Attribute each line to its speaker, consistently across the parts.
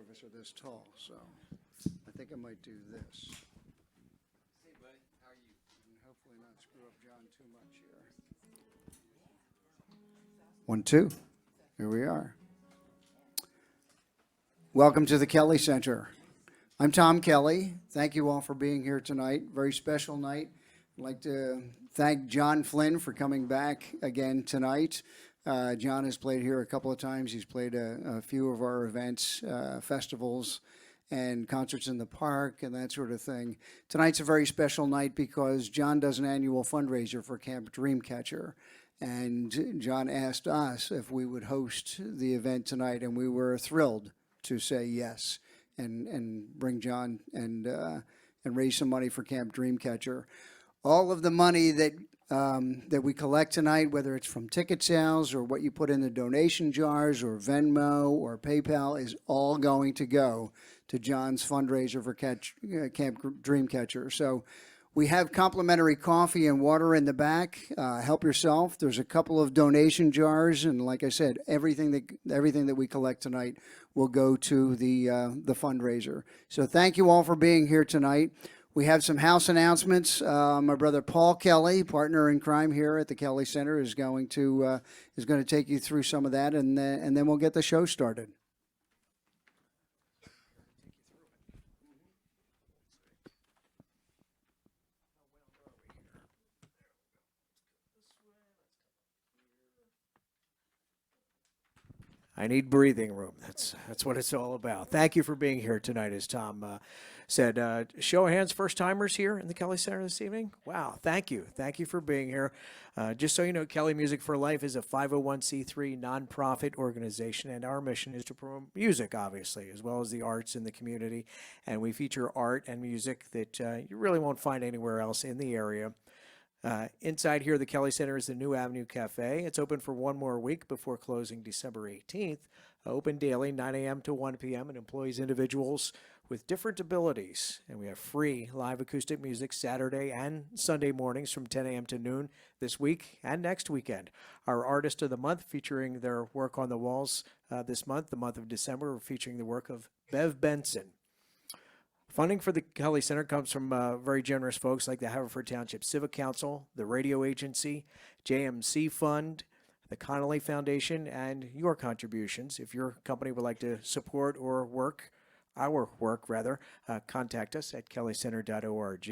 Speaker 1: of us are this tall, so I think I might do this.
Speaker 2: Hey, buddy, how are you?
Speaker 1: And hopefully not screw up John too much here. 1, 2. Here we are. Welcome to the Kelly Center. I'm Tom Kelly. Thank you all for being here tonight. Very special night. I'd like to thank John Flynn for coming back again tonight. John has played here a couple of times. He's played a few of our events, festivals, and concerts in the park and that sort of thing. Tonight's a very special night because John does an annual fundraiser for Camp Dreamcatcher. And John asked us if we would host the event tonight, and we were thrilled to say yes and bring John and raise some money for Camp Dreamcatcher. All of the money that we collect tonight, whether it's from ticket sales or what you put in the donation jars or Venmo or PayPal, is all going to go to John's fundraiser for Camp Dreamcatcher. So we have complimentary coffee and water in the back. Help yourself. There's a couple of donation jars, and like I said, everything that we collect tonight will go to the fundraiser. So thank you all for being here tonight. We have some house announcements. My brother Paul Kelly, partner in crime here at the Kelly Center, is going to take you through some of that, and then we'll get the show started.
Speaker 3: I need breathing room. That's what it's all about. Thank you for being here tonight, as Tom said. Show of hands, first timers here in the Kelly Center this evening. Wow, thank you for being here. Just so you know, Kelly Music for Life is a 501c3 nonprofit organization, and our mission is to promote music, obviously, as well as the arts in the community. And we feature art and music that you really won't find anywhere else in the area. Inside here, the Kelly Center is the New Avenue Cafe. It's open for one more week before closing December 18th. Open daily, 9 a.m. to 1 p.m. and employs individuals with different abilities. And we have free live acoustic music Saturday and Sunday mornings from 10 a.m. to noon this week and next weekend. Our Artist of the Month, featuring their work on the walls this month, the month of December, we're featuring the work of Bev Benson. Funding for the Kelly Center comes from very generous folks like the Haverford Township Civic Council, the Radio Agency, JMC Fund, the Connolly Foundation, and your contributions. If your company would like to support or our work, contact us at kellycenter.org.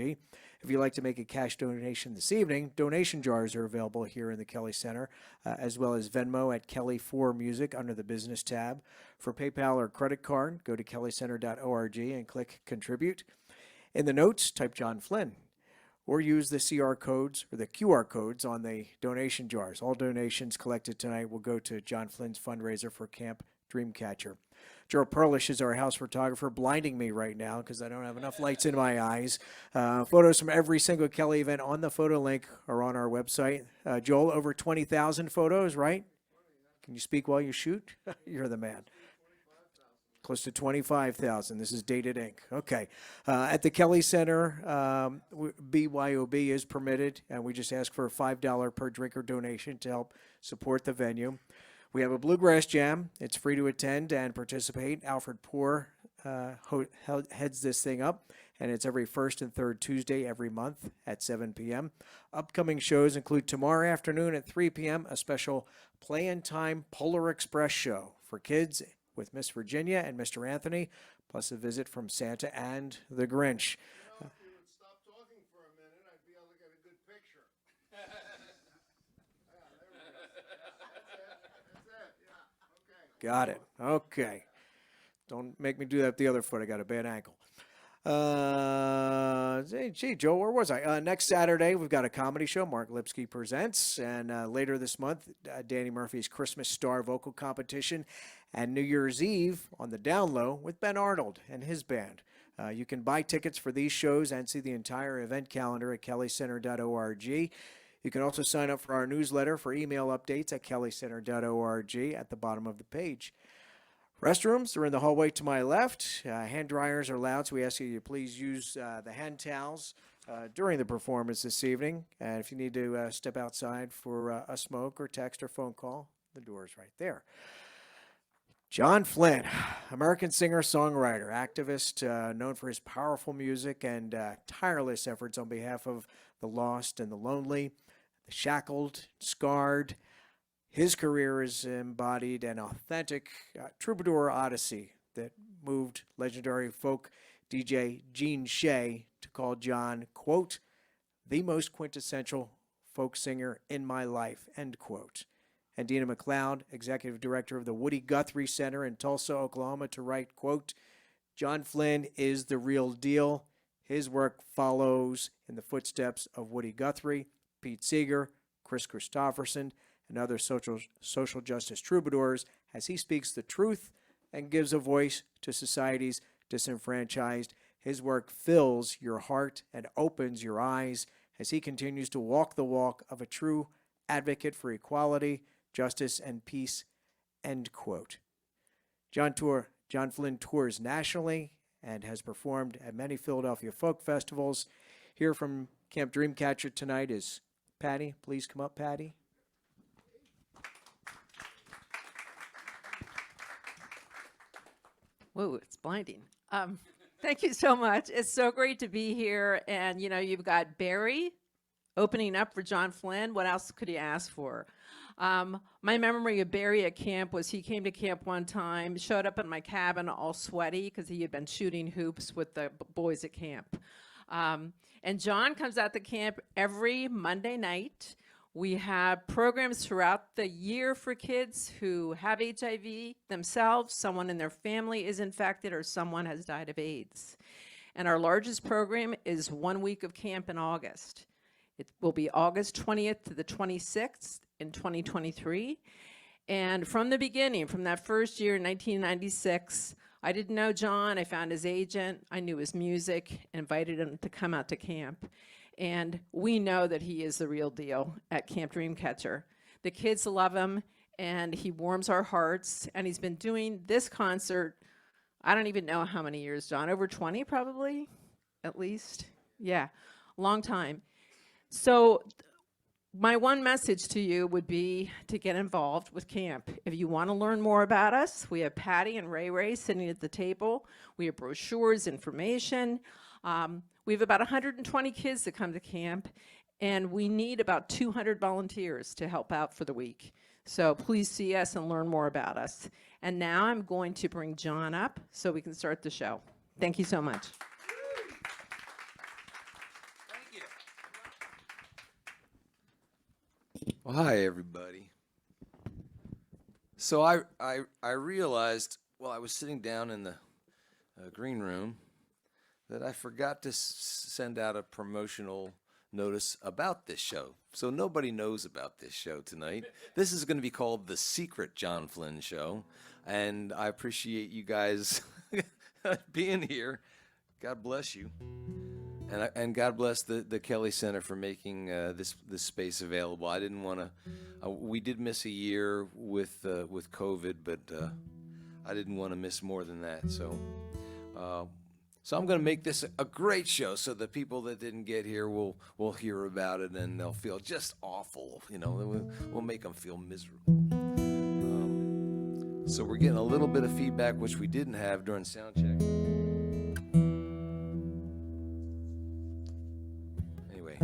Speaker 3: If you'd like to make a cash donation this evening, donation jars are available here in the Kelly Center, as well as Venmo at Kelly4Music under the Business tab. For PayPal or credit card, go to kellycenter.org and click Contribute. In the notes, type John Flynn, or use the QR codes or the QR codes on the donation jars. All donations collected tonight will go to John Flynn's fundraiser for Camp Dreamcatcher. Joe Perlish is our house photographer, blinding me right now because I don't have enough lights in my eyes. Photos from every single Kelly event on the photo link are on our website. Joel, over 20,000 photos, right? Can you speak while you shoot? You're the man. Close to 25,000. This is Dated Ink. Okay. At the Kelly Center, BYOB is permitted, and we just ask for a $5 per drinker donation to help support the venue. We have a Bluegrass Jam. It's free to attend and participate. Alfred Poor heads this thing up, and it's every first and third Tuesday every month at 7 p.m. Upcoming shows include tomorrow afternoon at 3 p.m., a special Play in Time Polar Express show for kids with Miss Virginia and Mr. Anthony, plus a visit from Santa and the Grinch.
Speaker 4: If you would stop talking for a minute, I'd be able to get a good picture. Yeah, there we go. That's it. Yeah. Okay.
Speaker 3: Got it. Okay. Don't make me do that with the other foot. I got a bad ankle. Gee, Joe, where was I? Next Saturday, we've got a comedy show, Mark Lipsky Presents. And later this month, Danny Murphy's Christmas Star Vocal Competition. And New Year's Eve on the down low with Ben Arnold and his band. You can buy tickets for these shows and see the entire event calendar at kellycenter.org. You can also sign up for our newsletter for email updates at kellycenter.org at the bottom of the page. Restrooms are in the hallway to my left. Hand dryers are allowed, so we ask you to please use the hand towels during the performance this evening. And if you need to step outside for a smoke or text or phone call, the door is right there. John Flynn, American singer-songwriter, activist, known for his powerful music and tireless efforts on behalf of the lost and the lonely, the shackled, scarred. His career is embodied an authentic troubadour odyssey that moved legendary folk DJ Gene Shea to call John, quote, the most quintessential folk singer in my life, end quote. And Dina McLeod, executive director of the Woody Guthrie Center in Tulsa, Oklahoma, to write, quote, John Flynn is the real deal. His work follows in the footsteps of Woody Guthrie, Pete Seeger, Chris Christopherson, and other social justice troubadours as he speaks the truth and gives a voice to society's disenfranchised. His work fills your heart and opens your eyes as he continues to walk the walk of a true advocate for equality, justice, and peace, end quote. John Flynn tours nationally and has performed at many Philadelphia folk festivals. Here from Camp Dreamcatcher tonight is Patty. Please come up, Patty.
Speaker 5: Whoa, it's blinding. Thank you so much. It's so great to be here. And, you know, you've got Barry opening up for John Flynn. What else could you ask for? My memory of Barry at camp was he came to camp one time, showed up in my cabin all sweaty because he had been shooting hoops with the boys at camp. And John comes out to camp every Monday night. We have programs throughout the year for kids who have HIV themselves, someone in their family is infected, or someone has died of AIDS. And our largest program is 1 week of camp in August. It will be August 20th to the 26th in 2023. And from the beginning, from that first year in 1996, I didn't know John. I found his agent. I knew his music, invited him to come out to camp. And we know that he is the real deal at Camp Dreamcatcher. The kids love him, and he warms our hearts. And he's been doing this concert, I don't even know how many years, John, over 20 probably, at least. Yeah, long time. So my one message to you would be to get involved with camp. If you want to learn more about us, we have Patty and Ray sitting at the table. We have brochures, information. We have about 120 kids that come to camp, and we need about 200 volunteers to help out for the week. So please see us and learn more about us. And now I'm going to bring John up so we can start the show. Thank you so much.
Speaker 2: Thank you. Well, hi, everybody. So I realized while I was sitting down in the green room that I forgot to send out a promotional notice about this show. So nobody knows about this show tonight. This is going to be called The Secret John Flynn Show. And I appreciate you guys being here. God bless you. And God bless the Kelly Center for making this space available. I didn't want to, we did miss a year with COVID, but I didn't want to miss more than that. So I'm going to make this a great show so the people that didn't get here will hear about it and they'll feel just awful. You know, we'll make them feel miserable. So we're getting a little bit of feedback, which we didn't have during sound check. Anyway.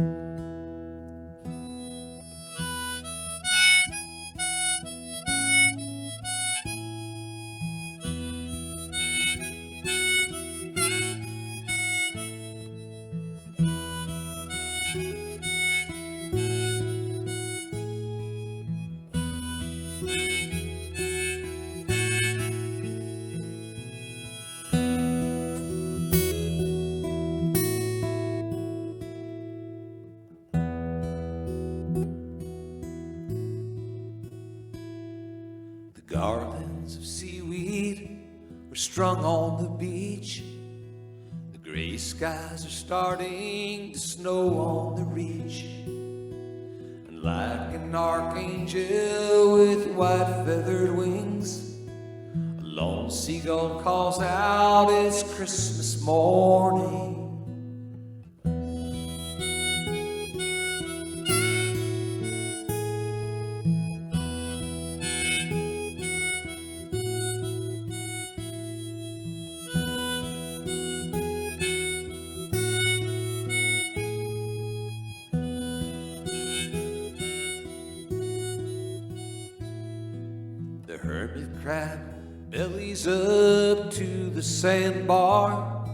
Speaker 6: Garlands of seaweed were strung on the beach. The gray skies are starting to snow on the reach. And like an archangel with white feathered wings, a lone seagull calls out, it's Christmas morning. hermit crab bellies up to the sandbar.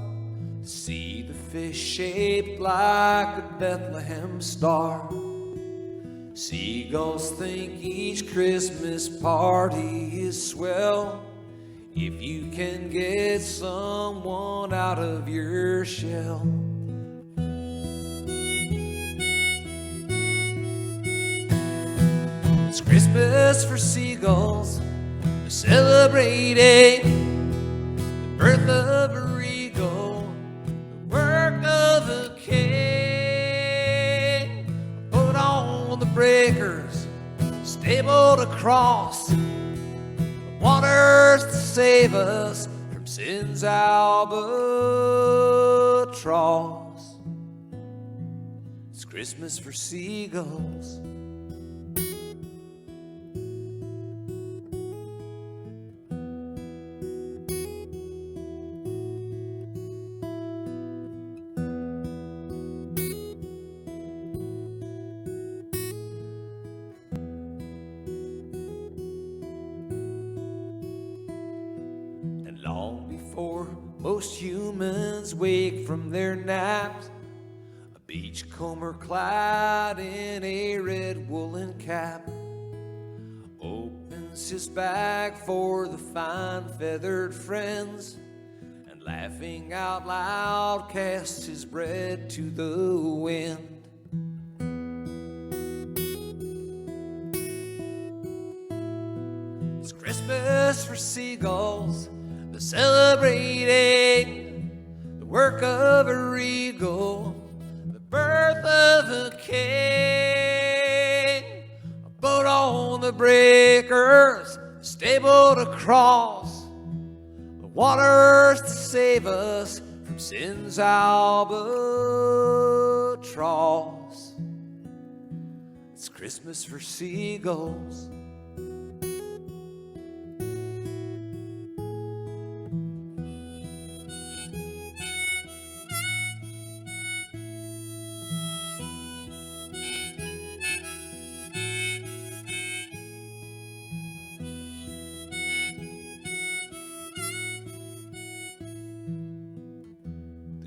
Speaker 6: See the fish shaped like a Bethlehem star. Seagulls think each Christmas party is swell if you can get someone out of your shell. It's Christmas for seagulls, we're celebrating the birth of a regal, the work of a king. Put on the breakers, stabled across the waters to save us from sin's albatross. It's Christmas for seagulls. Long before most humans wake from their naps, a beachcomber clad in a red woolen cap opens his bag for the fine feathered friends, and laughing out loud casts his bread to the wind. It's Christmas for seagulls, they're celebrating the work of a regal, the birth of a king. A boat on the breakers, stabled across the waters to save us from sin's albatross. It's Christmas for seagulls.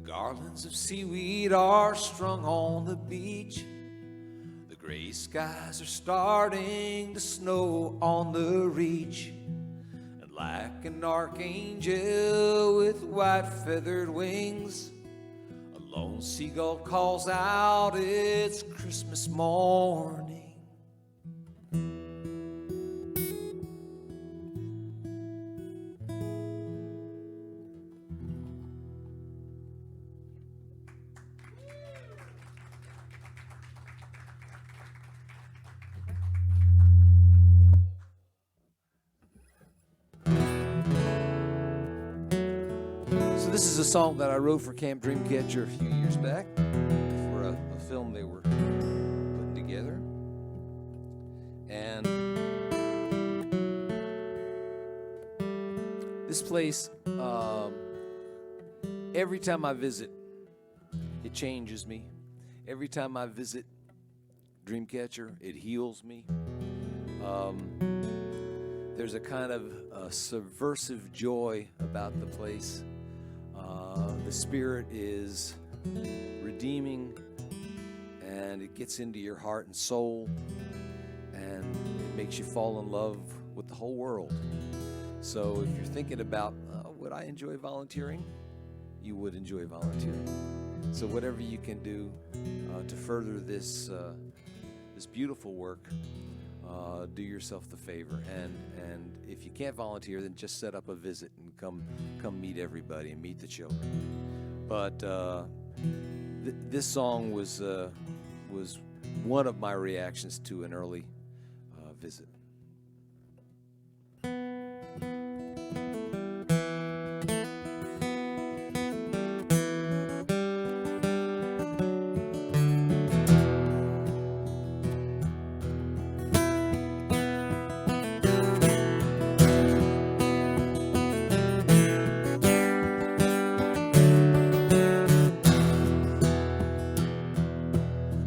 Speaker 6: Garlands of seaweed are strung on the beach. The gray skies are starting to snow on the reach. And like an archangel with white feathered wings, a lone seagull calls out, it's Christmas morning. This is a song that I wrote for Camp Dreamcatcher a few years back for a film they were putting together. And this place, every time I visit, it changes me. Every time I visit Dreamcatcher, it heals me. There's a kind of subversive joy about the place. The spirit is redeeming, and it gets into your heart and soul, and it makes you fall in love with the whole world. So if you're thinking about, would I enjoy volunteering? You would enjoy volunteering. So whatever you can do to further this beautiful work, do yourself the favor. And if you can't volunteer, then just set up a visit and come meet everybody and meet the children. But this song was one of my reactions to an early visit.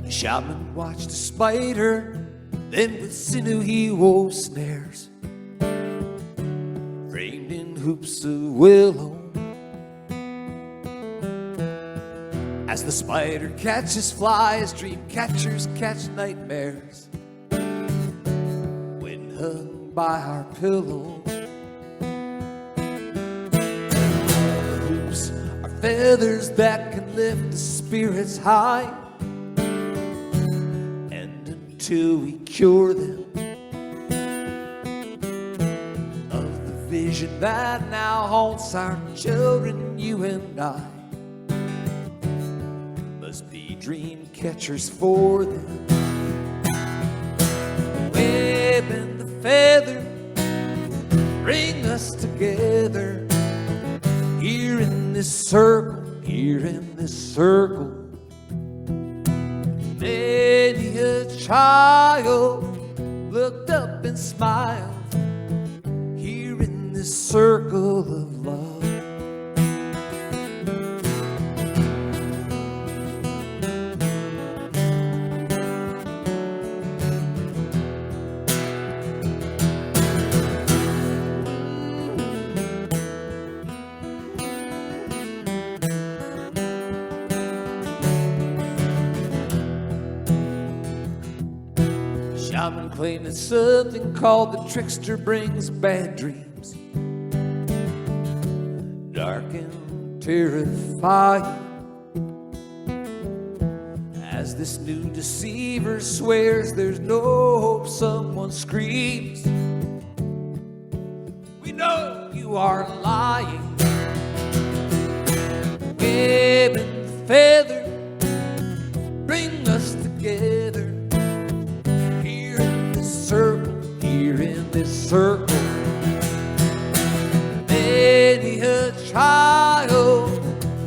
Speaker 6: Shopman watched a spider, then with sinew he wove snares. hoops of willow. As the spider catches flies, dream catchers catch nightmares when hung by our pillow. The hoops are feathers that can lift the spirits high, and until we cure them of the vision that now haunts our children, you and I must be dream catchers for them. Web and the feather bring us together here in this circle, here in this circle. Many a child looked up and smiled here in this circle of love. Shaman claim that something called the trickster brings bad dreams, dark and terrifying, as this new deceiver swears there's no hope. Someone screams, we know you are lying. Web and the feather bring us together here in this circle, here in this circle. Many a child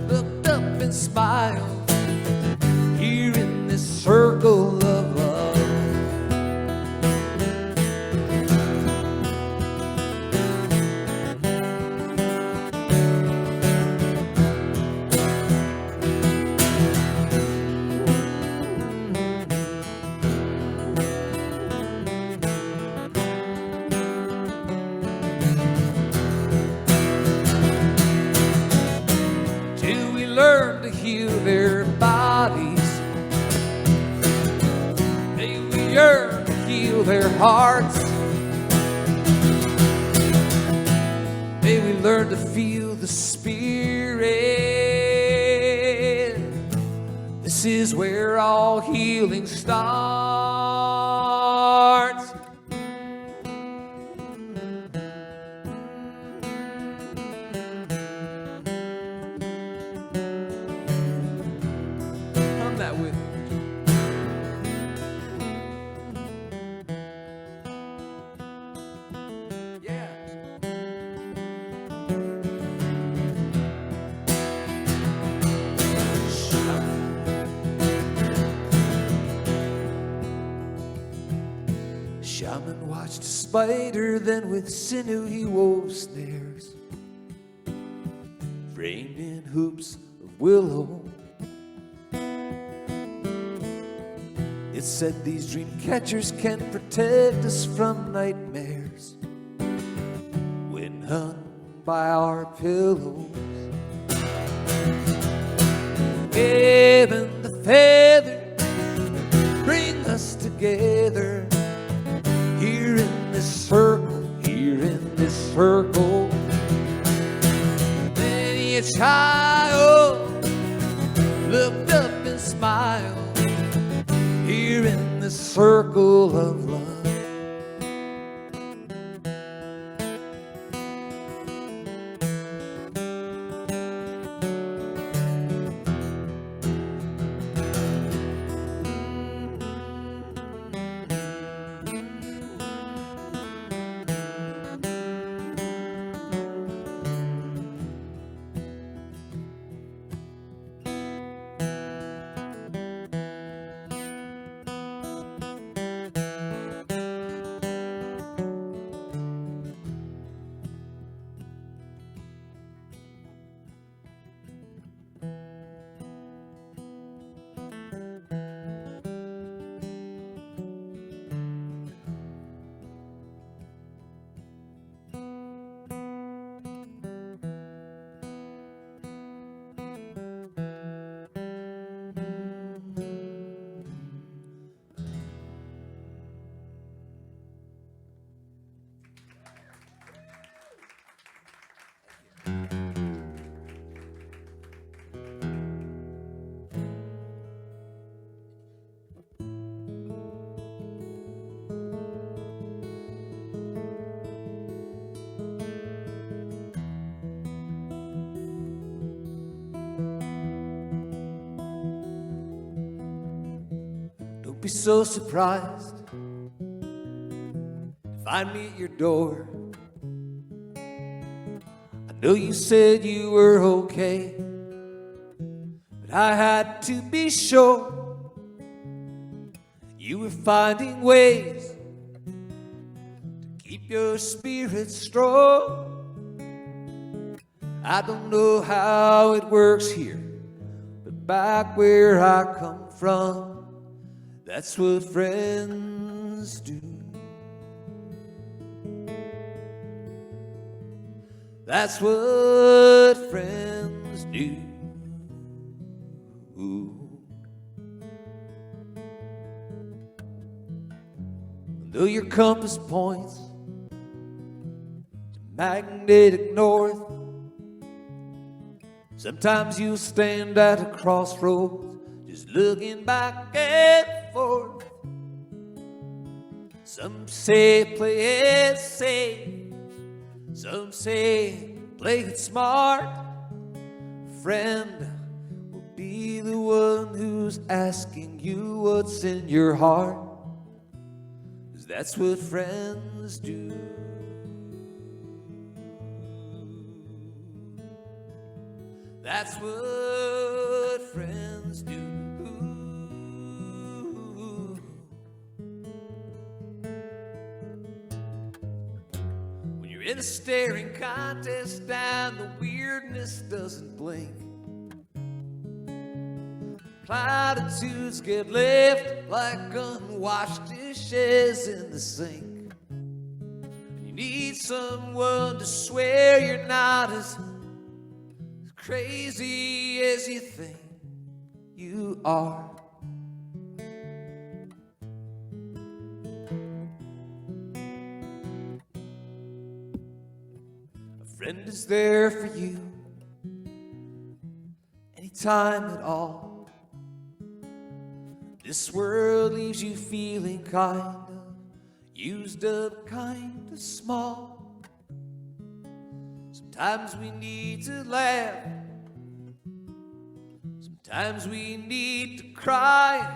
Speaker 6: looked up and smiled here in this circle of love. Till we learn to heal their bodies, may we yearn to heal their hearts. May we learn to feel the Spirit. This is where all healing starts. I'm that with you. Yeah. Shaman watched a spider, then with sinew he wove snares, framed in hoops of willow. It said these dream catchers can protect us from nightmares when hung by our pillows. Web and the feather bring us together here in this circle, here in this circle. Many a child looked up and smiled here in this circle of love. be so surprised to find me at your door. I know you said you were okay, but I had to be sure you were finding ways to keep your spirits strong. I don't know how it works here, but back where I come from, that's what friends do. That's what friends do. Though your compass points to magnetic north, sometimes you'll stand at a crossroads, just looking back and forth. Some say play it safe, some say play it smart. Friend will be the one who's asking you what's in your heart, 'cause that's what friends do. That's what friends do. When you're in a staring contest and the weirdness doesn't blink, platitudes get left like unwashed dishes in the sink. You need someone to swear you're not as crazy as you think you are. A friend is there for you anytime at all. This world leaves you feeling kind of used up, kind of small. Sometimes we need to laugh, sometimes we need to cry,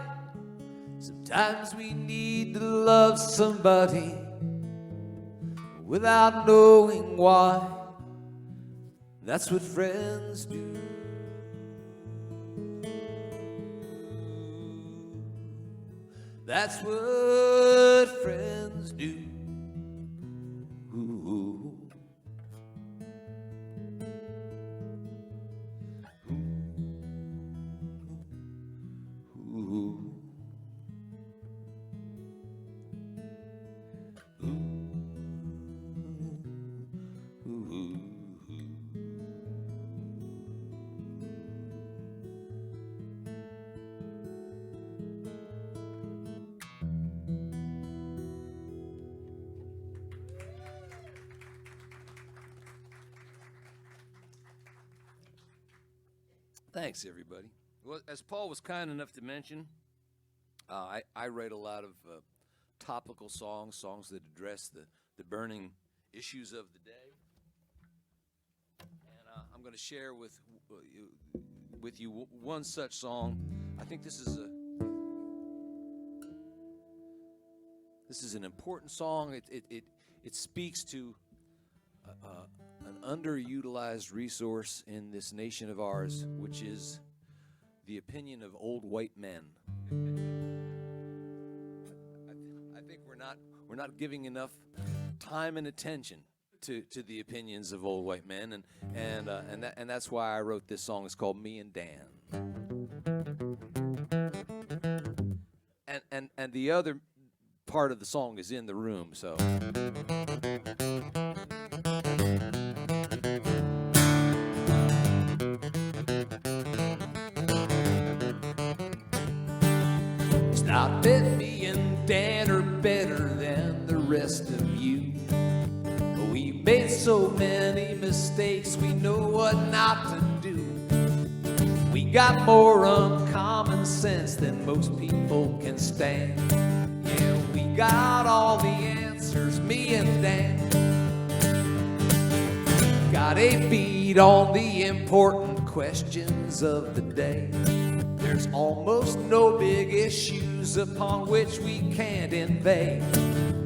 Speaker 6: sometimes we need to love somebody without knowing why. That's what friends do. That's what friends do.
Speaker 2: Thanks, everybody. Well, as Paul was kind enough to mention, I write a lot of topical songs that address the burning issues of the day. And I'm going to share with you one such song. I think this is an important song. It speaks to an underutilized resource in this nation of ours, which is the opinion of old white men. I think we're not giving enough time and attention to the opinions of old white men, and that's why I wrote this song. It's called "Me and Dan," and the other part of the song is in the room, so. It's not that me and Dan are better than the rest of you, but we made so many mistakes, we know what not to do. We got more uncommon sense than most people can stand. Yeah, we got all the answers, me and Dan. Got a beat on the important questions of the day. There's almost no big issue
Speaker 6: issues upon which we can't invade.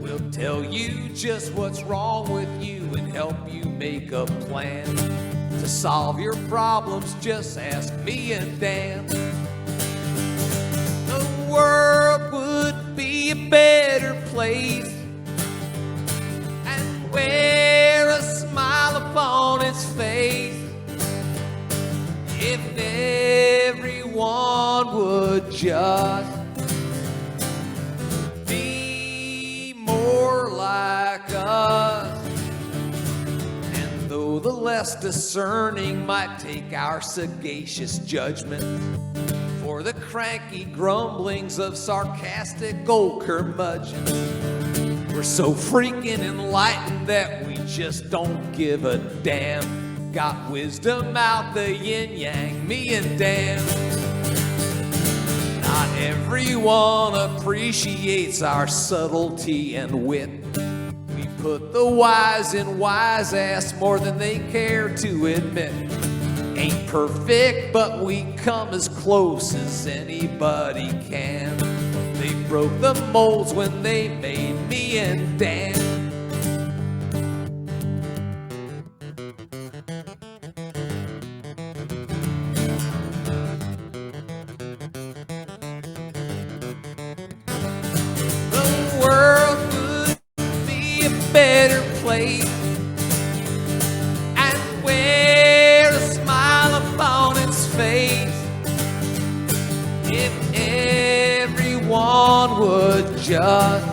Speaker 6: We'll tell you just what's wrong with you and help you make a plan. To solve your problems, just ask me and Dan. The world would be a better place and wear a smile upon its face if everyone would just be more like us. And though the less discerning might take our sagacious judgment for the cranky grumblings of sarcastic old curmudgeons, we're so freaking enlightened that we just don't give a damn. Got wisdom out the yin-yang, me and Dan. Not everyone appreciates our subtlety and wit. We put the wise in wise ass more than they care to admit. Ain't perfect, but we come as close as anybody can. They broke the molds when they made me and Dan. The world would be a better place and wear a smile upon its face if everyone would just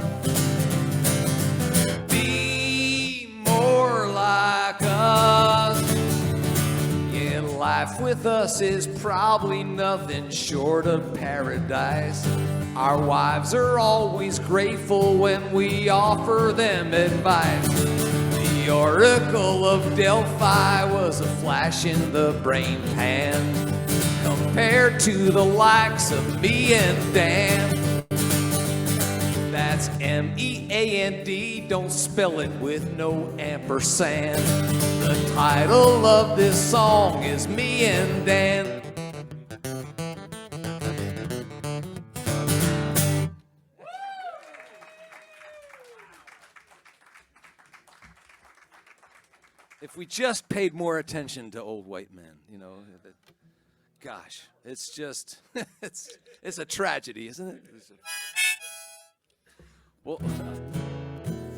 Speaker 6: be more like us. Yeah, life with us is probably nothing short of paradise. Our wives are always grateful when we offer them advice. The Oracle of Delphi was a flash in the brain pan compared to the likes of me and Dan. That's M-E-A-N-D, don't spell it with no ampersand. The title of this song is Me and Dan. If we just paid more attention to old white men, you know, gosh, it's just, it's a tragedy, isn't it? Well,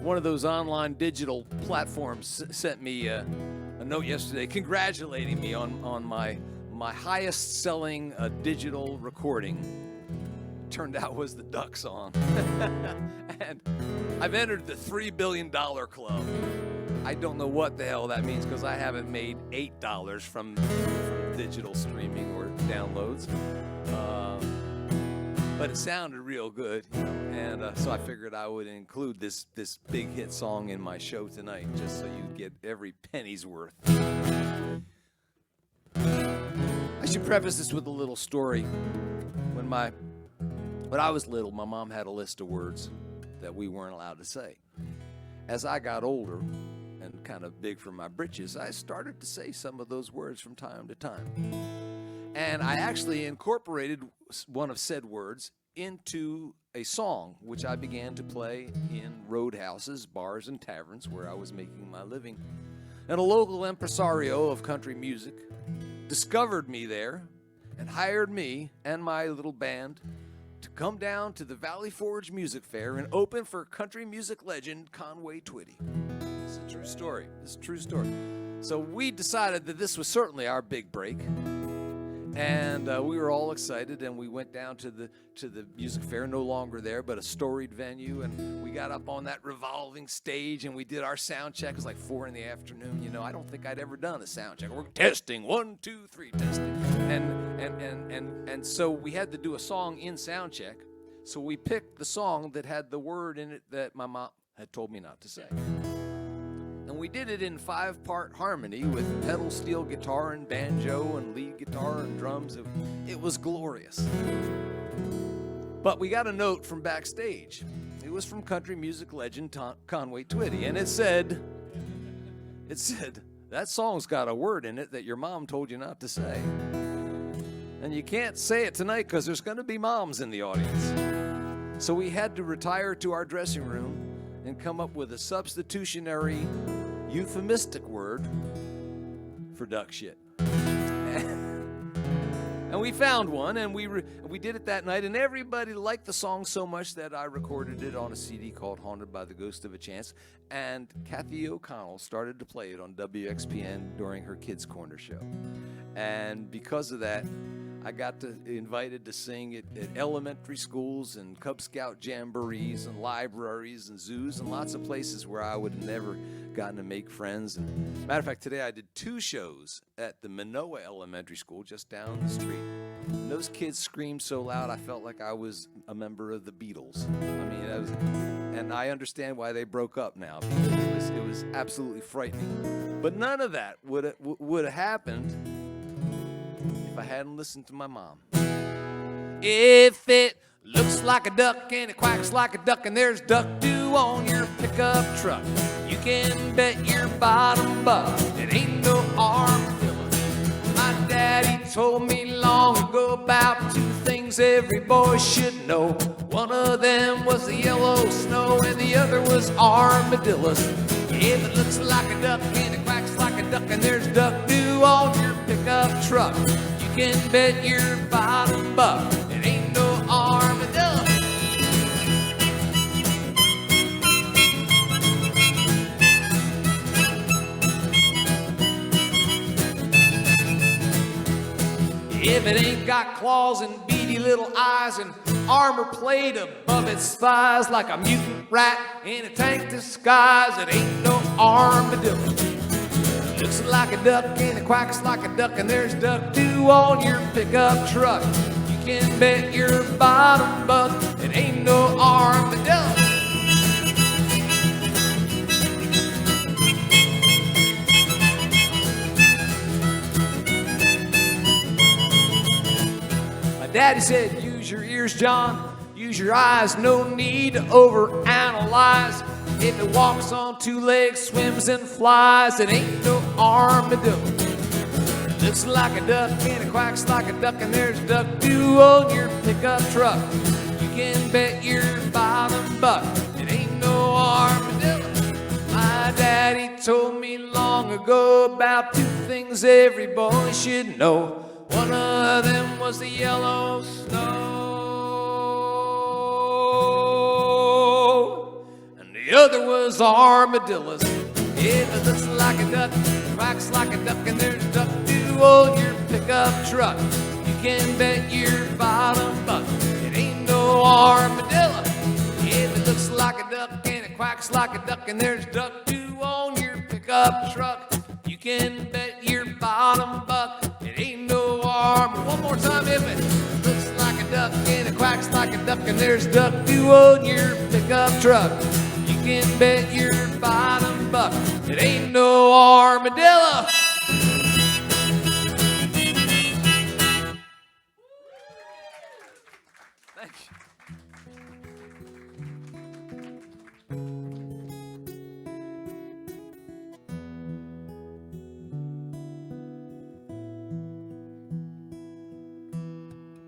Speaker 6: one of those online digital platforms sent me a note yesterday congratulating me on my highest selling digital recording. Turned out was the Duck song. And I've entered the $3 billion club. I don't know what the hell that means because I haven't made $8 from digital streaming or downloads. But it sounded real good, you know, and so I figured I would include this big hit song in my show tonight just so you get every penny's worth. I should preface this with a little story. When I was little, my mom had a list of words that we weren't allowed to say. As I got older and kind of big for my britches, I started to say some of those words from time to time. And I actually incorporated one of said words into a song, which I began to play in roadhouses, bars, and taverns where I was making my living. And a local impresario of country music discovered me there and hired me and my little band to come down to the Valley Forge Music Fair and open for country music legend Conway Twitty. It's a true story. It's a true story. So we decided that this was certainly our big break. And we were all excited, and we went down to the music fair, no longer there, but a storied venue, and we got up on that revolving stage, and we did our sound check. It was like 4 in the afternoon. You know, I don't think I'd ever done a sound check. We're testing, 1, 2, 3, testing, and so we had to do a song in sound check. So we picked the song that had the word in it that my mom had told me not to say. And we did it in 5-part harmony with pedal steel guitar and banjo and lead guitar and drums. It was glorious. But we got a note from backstage. It was from country music legend Conway Twitty, and it said, that song's got a word in it that your mom told you not to say. And you can't say it tonight because there's going to be moms in the audience.
Speaker 2: So we had to retire to our dressing room and come up with a substitutionary euphemistic word for duck shit. And we found one, and we did it that night, and everybody liked the song so much that I recorded it on a CD called Haunted by the Ghost of a Chance, and Kathy O'Connell started to play it on WXPN during her Kids Corner show. And because of that, I got invited to sing at elementary schools and Cub Scout jamborees and libraries and zoos and lots of places where I would have never gotten to make friends. And matter of fact, today I did 2 shows at the Minoa Elementary School just down the street. And those kids screamed so loud I felt like I was a member of the Beatles. I mean, and I understand why they broke up now, because it was absolutely frightening. But none of that would have happened if I hadn't listened to my mom. If it looks like a duck and it quacks like a duck and there's duck dew on your pickup truck, you can bet your bottom buck it ain't no armadillo. My daddy told me long ago about 2 things every boy should know. One of them was the yellow snow and the other was armadillos. If it looks like a duck and it quacks like a duck and there's duck dew on your pickup truck, you can bet your bottom buck it ain't no armadillo. If it ain't got claws and beady little eyes and armor plate above its thighs like a mutant rat in a tank disguise, it ain't no armadillo. Looks like a duck and it quacks like a duck and there's duck dew on your pickup truck. You can bet your bottom buck it ain't no armadillo. My daddy said, use your ears, John, use your eyes, no need to overanalyze. If it walks on 2 legs, swims and flies, it ain't no armadillo. Looks like a duck and it quacks like a duck and there's duck dew on your pickup truck. You can bet your bottom buck it ain't no armadillo. My daddy told me long ago about 2 things every boy should know. One of them was the yellow snow, and the other was armadillos. If it looks like a duck, quacks like a duck, and there's duck dew on your pickup truck, you can bet your bottom buck it ain't no armadillo. If it looks like a duck and it quacks like a duck, and there's duck dew on your pickup truck, you can bet your bottom buck it ain't no arm. One more time, if it looks like a duck and it quacks like a duck and there's duck dew on your pickup truck, you can bet your bottom buck it ain't no armadillo. Thank you.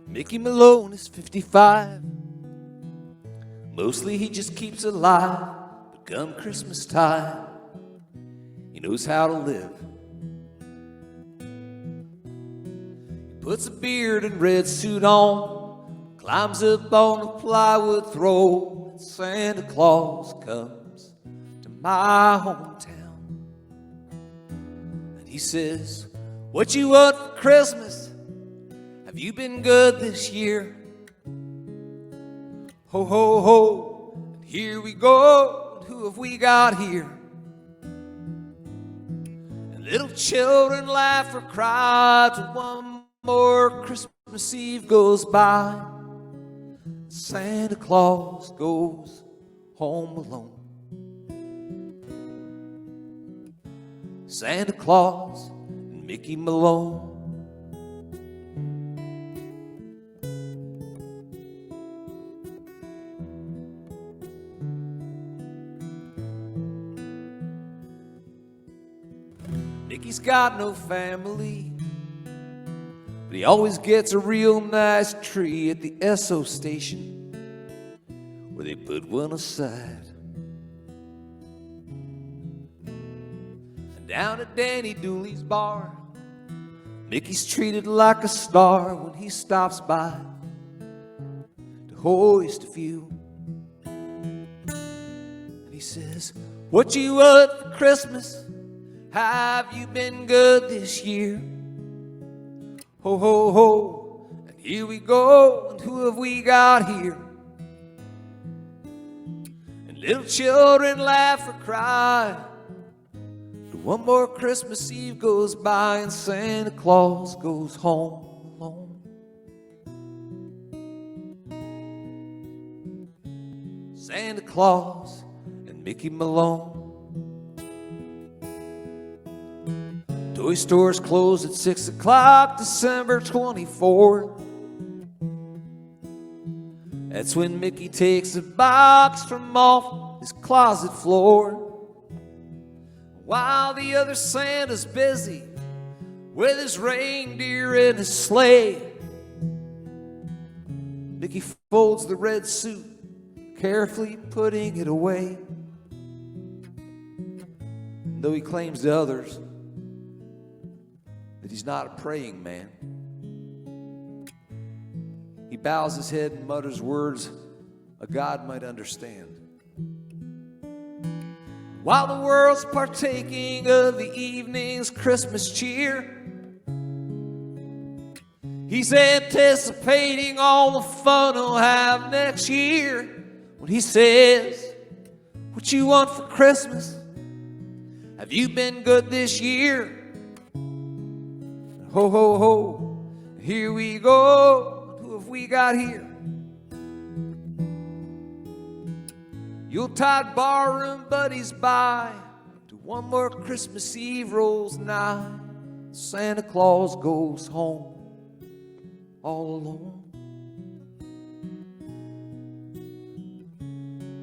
Speaker 2: Mickey Malone is 55. Mostly he just keeps alive, but come Christmas time, he knows how to live. He puts a beard and red suit on, climbs up on a plywood throw, and Santa Claus comes to my hometown. And he says, what you want for Christmas? Have you been good this year? Ho, ho, ho, and here we go. And who have we got here? And little children laugh or cry till one more Christmas Eve goes by. Santa Claus goes home alone. Santa Claus and Mickey Malone. Mickey's got no family, but he always gets a real nice tree at the Esso station.
Speaker 6: where they put one aside. And down at Danny Dooley's bar, Mickey's treated like a star when he stops by to hoist a few. And he says, "What you want for Christmas? Have you been good this year?" Ho, ho, ho, and here we go, and who have we got here? And little children laugh or cry. One more Christmas Eve goes by and Santa Claus goes home alone. Santa Claus and Mickey Malone. Toy stores close at 6 o'clock, December 24th. That's when Mickey takes a box from off his closet floor, while the other Santa's busy with his reindeer and his sleigh. Mickey folds the red suit, carefully putting it away. Though he claims to others that he's not a praying man, he bows his head and mutters words a God might understand. While the world's partaking of the evening's Christmas cheer, he's anticipating all the fun he'll have next year. When he says, "What you want for Christmas? Have you been good this year?" Ho, ho, ho, here we go. Who have we got here? Yuletide barroom buddies by to one more Christmas Eve rolls nigh. Santa Claus goes home all alone.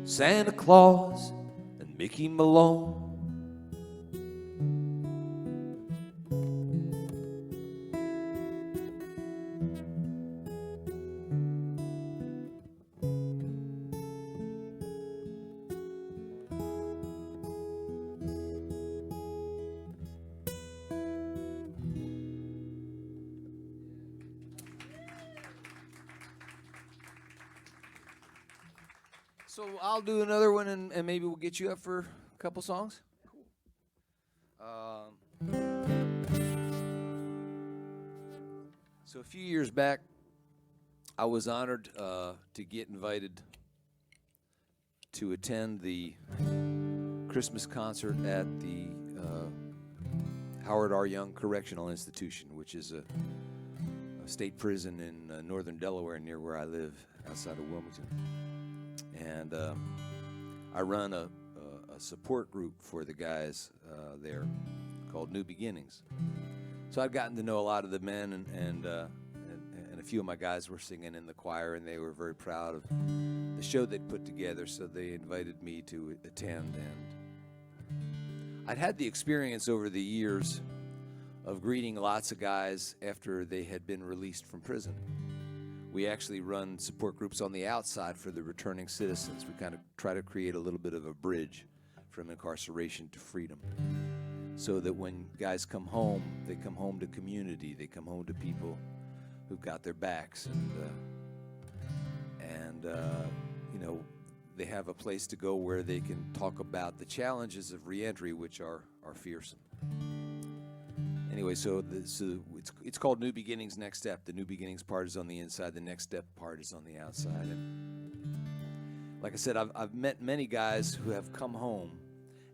Speaker 6: Santa Claus and Mickey Malone.
Speaker 2: So I'll do another one, and maybe we'll get you up for a couple songs. So a few years back, I was honored to get invited to attend the Christmas concert at the Howard R. Young Correctional Institution, which is a state prison in northern Delaware near where I live, outside of Wilmington. And I run a support group for the guys there called New Beginnings. So I'd gotten to know a lot of the men, and a few of my guys were singing in the choir, and they were very proud of the show they'd put together, so they invited me to attend. And I'd had the experience over the years of greeting lots of guys after they had been released from prison. We actually run support groups on the outside for the returning citizens. We kind of try to create a little bit of a bridge from incarceration to freedom, so that when guys come home, they come home to community, they come home to people who've got their backs, and you know, they have a place to go where they can talk about the challenges of reentry, which are fearsome. Anyway, so it's called New Beginnings Next Step. The New Beginnings part is on the inside. The Next Step part is on the outside. And like I said, I've met many guys who have come home,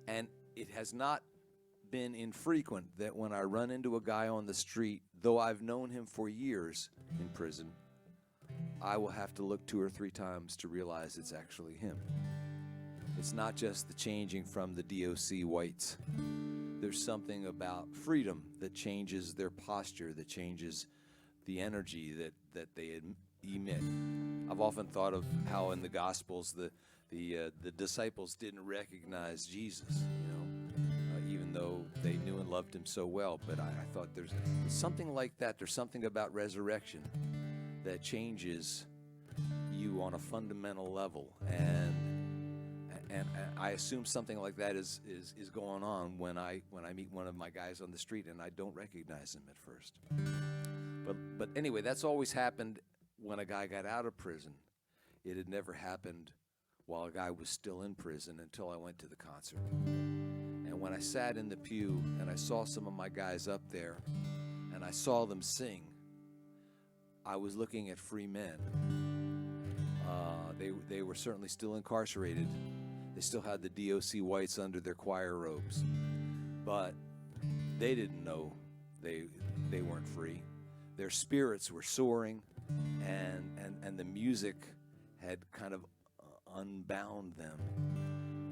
Speaker 2: and it has not been infrequent that when I run into a guy on the street, though I've known him for years in prison, I will have to look 2 or 3 times to realize it's actually him. It's not just the changing from the DOC whites. There's something about freedom that changes their posture, that changes the energy that they emit. I've often thought of how in the Gospels the disciples didn't recognize Jesus, even though they knew and loved him so well. But I thought there's something like that. There's something about resurrection that changes you on a fundamental level, and I assume something like that is going on when I meet one of my guys on the street and I don't recognize him at first. But anyway, that's always happened when a guy got out of prison. It had never happened while a guy was still in prison until I went to the concert. And when I sat in the pew and I saw some of my guys up there and I saw them sing, I was looking at free men. They were certainly still incarcerated. They still had the DOC whites under their choir robes. But they didn't know they weren't free. Their spirits were soaring, and the music had kind of unbound them.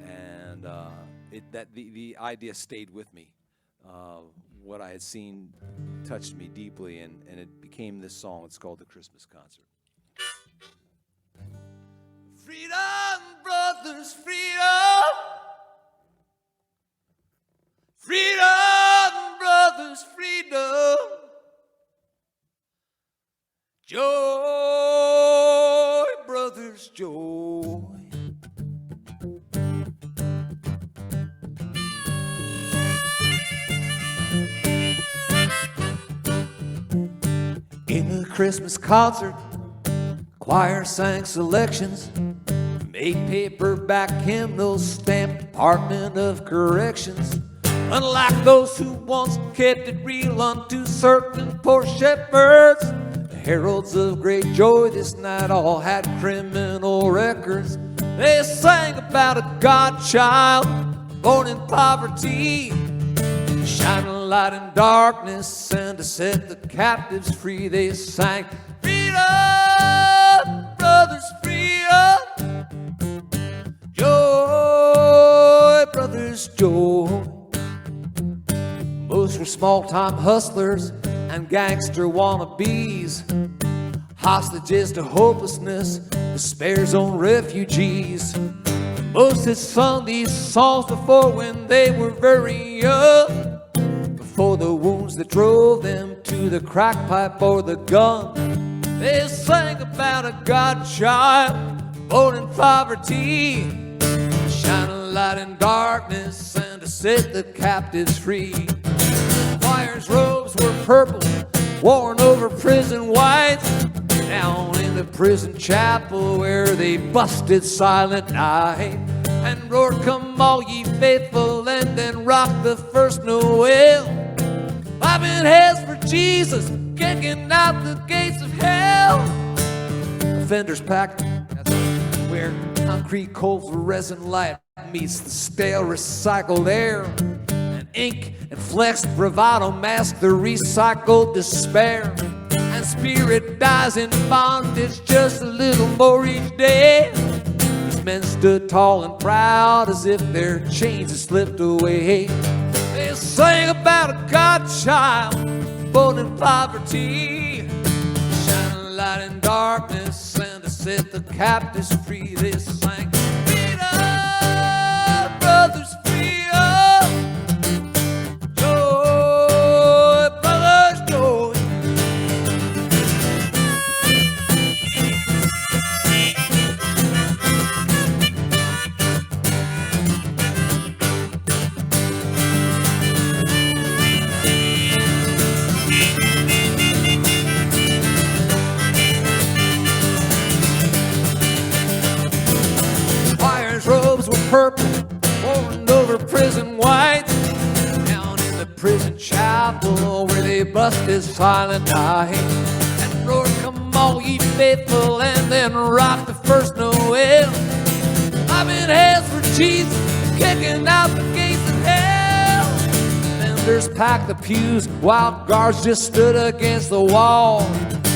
Speaker 2: And the idea stayed with me. What I had seen touched me deeply, and it became this song. It's called The Christmas Concert. Freedom, brothers, freedom. Freedom, brothers, freedom. Joy, brothers, joy. In a Christmas concert, choir sang selections, made paperback hymnals, stamped Department of Corrections. Unlike those who once kept it real unto certain poor shepherds, the heralds of great joy this night all had criminal records. They sang about a God-child born in poverty, shining a light in darkness, and to set the captives free. They sang, freedom, brothers, freedom. Joy, brothers, joy. Most were small-time hustlers and gangster wannabes, hostages to hopelessness, despair's own refugees. Most had sung these songs before when they were very young, before the wounds that drove them to the crack pipe or the gun. They sang about a God-child born in poverty, shine a light in darkness, and to set the captives free. Choir's robes were purple, worn over prison whites, down in the prison chapel where they busted Silent Night and roared, come all ye faithful, and then rocked the first Noel, bobbing heads for Jesus, kicking out the gates of hell. Offenders packed where concrete cold fluorescent light meets the stale recycled air, and ink and flexed bravado mask the recycled despair, and spirit dies in bondage just a little more each day. These men stood tall and proud as if their chains had slipped away. They sang about a God-child born in poverty, shining a light in darkness, and to set the captives free. They sang, freedom, brothers, freedom. Joy, brothers, joy. Robes were purple, worn over prison whites, down in the prison chapel where they busted Silent Night and roared, come all ye faithful, and then rocked the first Noel, bobbing heads for Jesus, kicking out the gates of hell. Vendors packed the pews while guards just stood against the wall.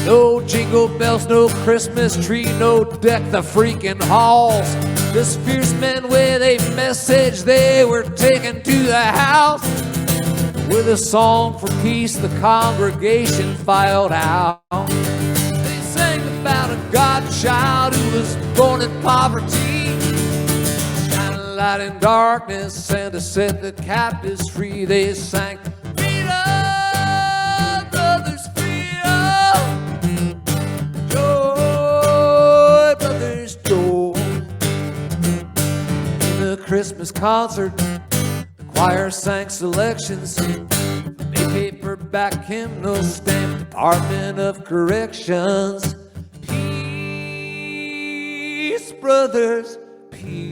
Speaker 2: No jingle bells, no Christmas tree, no deck the freaking halls. This fierce men with a message they were taken to the house. With a song for peace, the congregation filed out. They sang about a God-child who was born in poverty, shining a light in darkness, and to set the captives free. They sang, freedom, brothers, freedom. Joy, brothers,
Speaker 6: Christmas concert. The choir sang selections from a paperback hymnal stamped Department of Corrections. Peace, brothers, peace.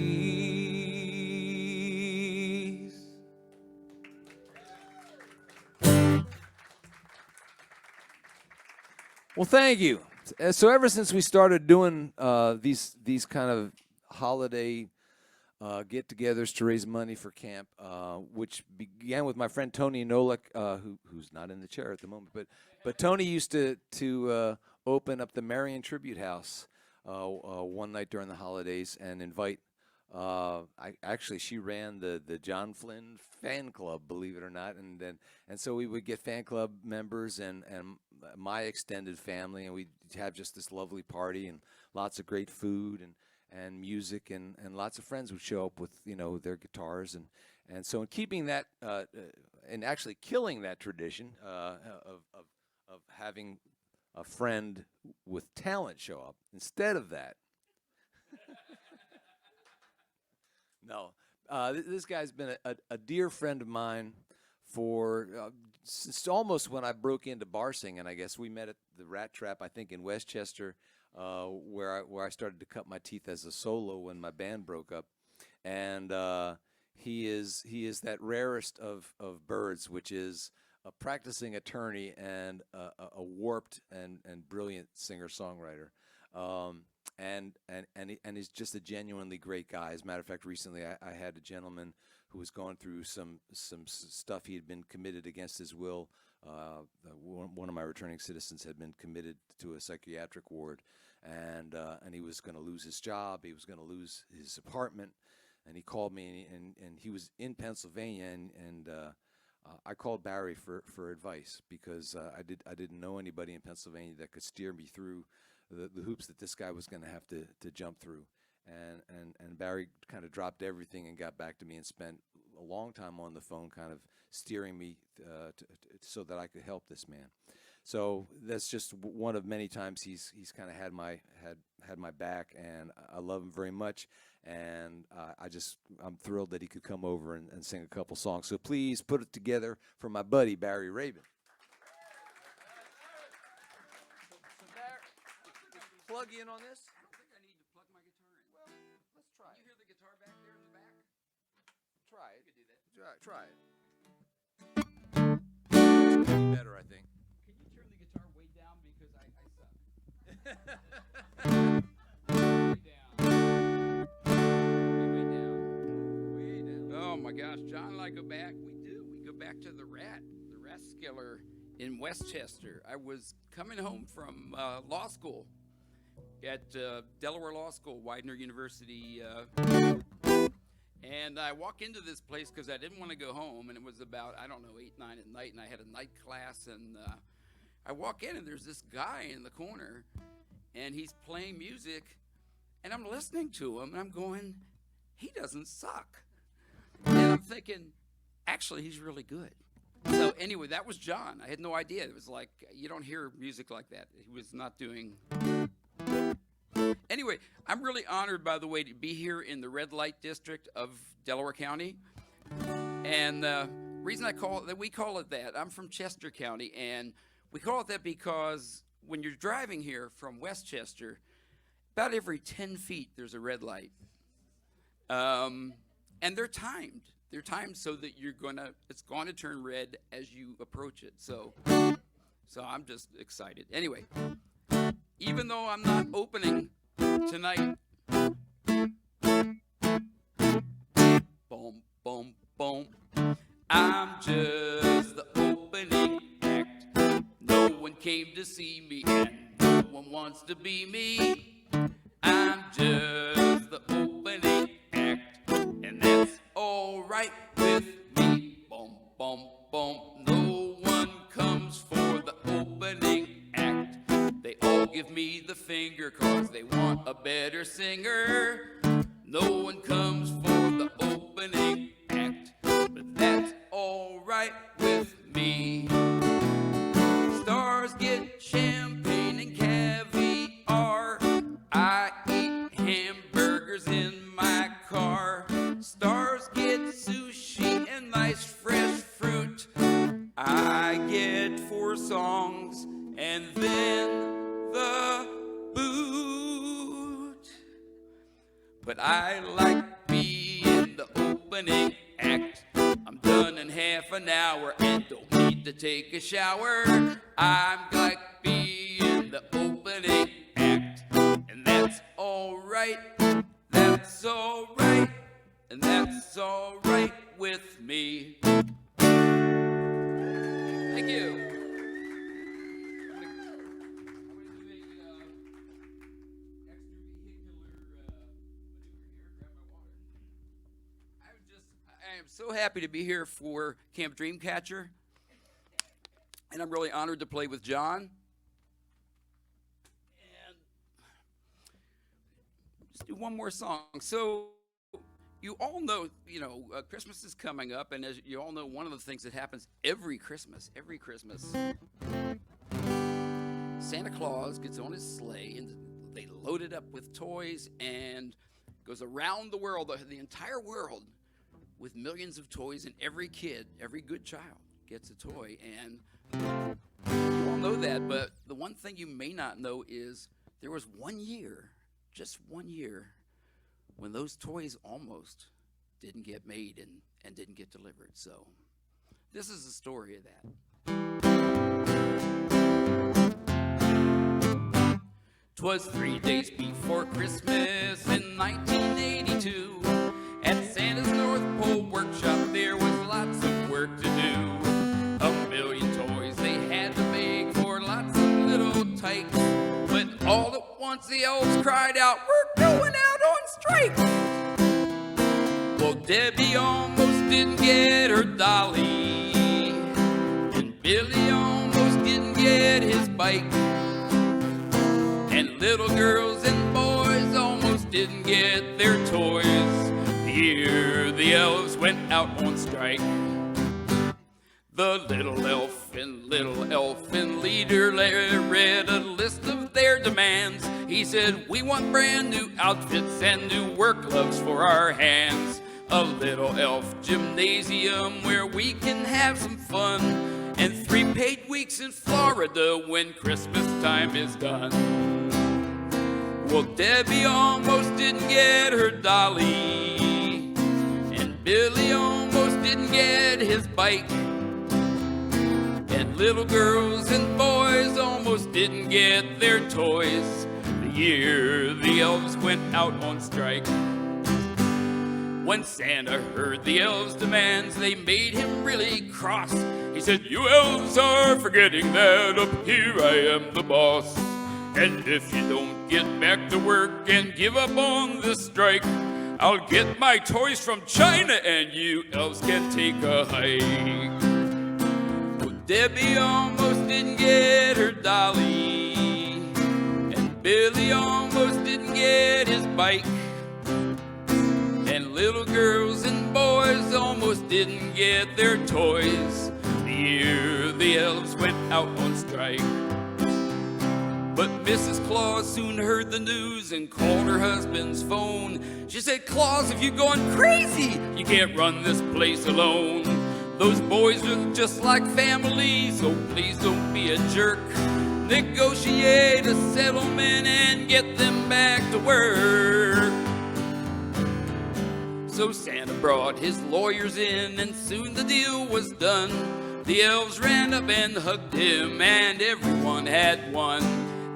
Speaker 2: Well, thank you. So ever since we started doing these kind of holiday get-togethers to raise money for camp, which began with my friend Tony Nolik, who's not in the chair at the moment, but Tony used to open up the Marion Tribute House one night during the holidays and invite. She ran the John Flynn fan club, believe it or not, and so we would get fan club members and my extended family, and we'd have just this lovely party and lots of great food and music, and lots of friends would show up with their guitars, and so in keeping that and actually killing that tradition of having a friend with talent show up instead of that. No, this guy's been a dear friend of mine for since almost when I broke into bar singing. I guess we met at the Rat Trap, I think, in Westchester, where I started to cut my teeth as a solo when my band broke up. And he is that rarest of birds, which is a practicing attorney and a warped and brilliant singer-songwriter. And he's just a genuinely great guy. As a matter of fact, recently I had a gentleman who was going through some stuff. He had been committed against his will. One of my returning citizens had been committed to a psychiatric ward, and he was going to lose his job. He was going to lose his apartment, and he called me, and he was in Pennsylvania, and I called Barry for advice because I didn't know anybody in Pennsylvania that could steer me through the hoops that this guy was going to have to jump through. And Barry kind of dropped everything and got back to me and spent a long time on the phone kind of steering me so that I could help this man. So that's just one of many times he's kind of had my back, and I love him very much. And I'm thrilled that he could come over and sing a couple songs. So please put it together for my buddy Barry Rabin. Plug in on this?
Speaker 7: I don't think I need to plug my guitar in.
Speaker 2: Well, let's try
Speaker 7: Can
Speaker 2: it.
Speaker 7: you hear the guitar back there in the back?
Speaker 2: Try it.
Speaker 7: You could do that.
Speaker 2: Try it. Be better, I think.
Speaker 7: Can you turn the guitar way down because I suck? Way down. Oh my gosh, John and I go back. We do. We go back to the Rat Skiller in Westchester. I was coming home from law school at Delaware Law School, Widener University, and I walk into this place because I didn't want to go home, and it was about, 8, 9 at night, and I had a night class, and I walk in, and there's this guy in the corner, and he's playing music, and I'm listening to him, and I'm going, he doesn't suck. And I'm thinking, actually, he's really good. So anyway, that was John. I had no idea. It was like, you don't hear music like that. He was not doing... Anyway, I'm really honored, by the way, to be here in the red light district of Delaware County. And the reason we call it that, I'm from Chester County, and we call it that because when you're driving here from Westchester, about every 10 feet there's a red light. And they're timed. They're timed so that it's going to turn red as you approach it. So I'm just excited. Anyway, even though I'm not opening tonight, boom, boom, boom, I'm just the opening act. No one came to see me, and no one wants to be me. I'm just the opening act, and that's all right with me. Boom, boom, boom. No one comes for the opening act. They all give me the finger 'cause they want a better singer. No one comes for the opening act, but that's all right with me. Stars get champagne and caviar. I eat hamburgers in my car. Stars but I like being the opening act. I'm done in half an hour and don't need to take a shower. I'm like being the opening act, and that's all right. That's all right, and that's all right with me. Thank you. I am so happy to be here for Camp Dreamcatcher, and I'm really honored to play with John. And just do one more song. So you all know, Christmas is coming up, and as you all know, one of the things that happens every Christmas, Santa Claus gets on his sleigh and they load it up with toys and goes around the world, the entire world, with millions of toys, and every kid, every good child gets a toy. And you all know that, but the one thing you may not know is there was 1 year, just 1 year, when those toys almost didn't get made and didn't get delivered. So this is the story of that. 'Twas 3 days before Christmas in 1982. At Santa's North Pole workshop there was lots of work to do. 1,000,000 toys they had to make for lots of little tykes. But all at once the elves cried out, "We're going out on strike!" Well, Debbie almost didn't get her dolly, and Billy almost didn't get his bike, and little girls and boys almost didn't get their toys the year the elves went out on strike. The little elf and leader read a list of their demands. He said, "We want brand new outfits and new work gloves for our hands. A little elf gymnasium where we can have some fun, and 3 paid weeks in Florida when Christmas time is done." Well, Debbie almost didn't get her dolly, and Billy almost didn't get his bike, and little girls and boys almost didn't get their toys the year the elves went out on strike. When Santa heard the elves' demands, they made him really cross. He said, "You elves are forgetting that up here I am the boss. And if you don't get back to work and give up on this strike, I'll get my toys from China and you elves can take a hike." Well, Debbie almost didn't get her dolly, and Billy almost didn't get his bike, and little girls and boys almost didn't get their toys the year the elves went out on strike. But Mrs. Claus soon heard the news and called her husband's phone. She said, "Claus, if you're going crazy, you can't run this place alone. Those boys look just like family, so please don't be a jerk. Negotiate a settlement and get them back to work." So Santa brought his lawyers in, and soon the deal was done. The elves ran up and hugged him, and everyone had won.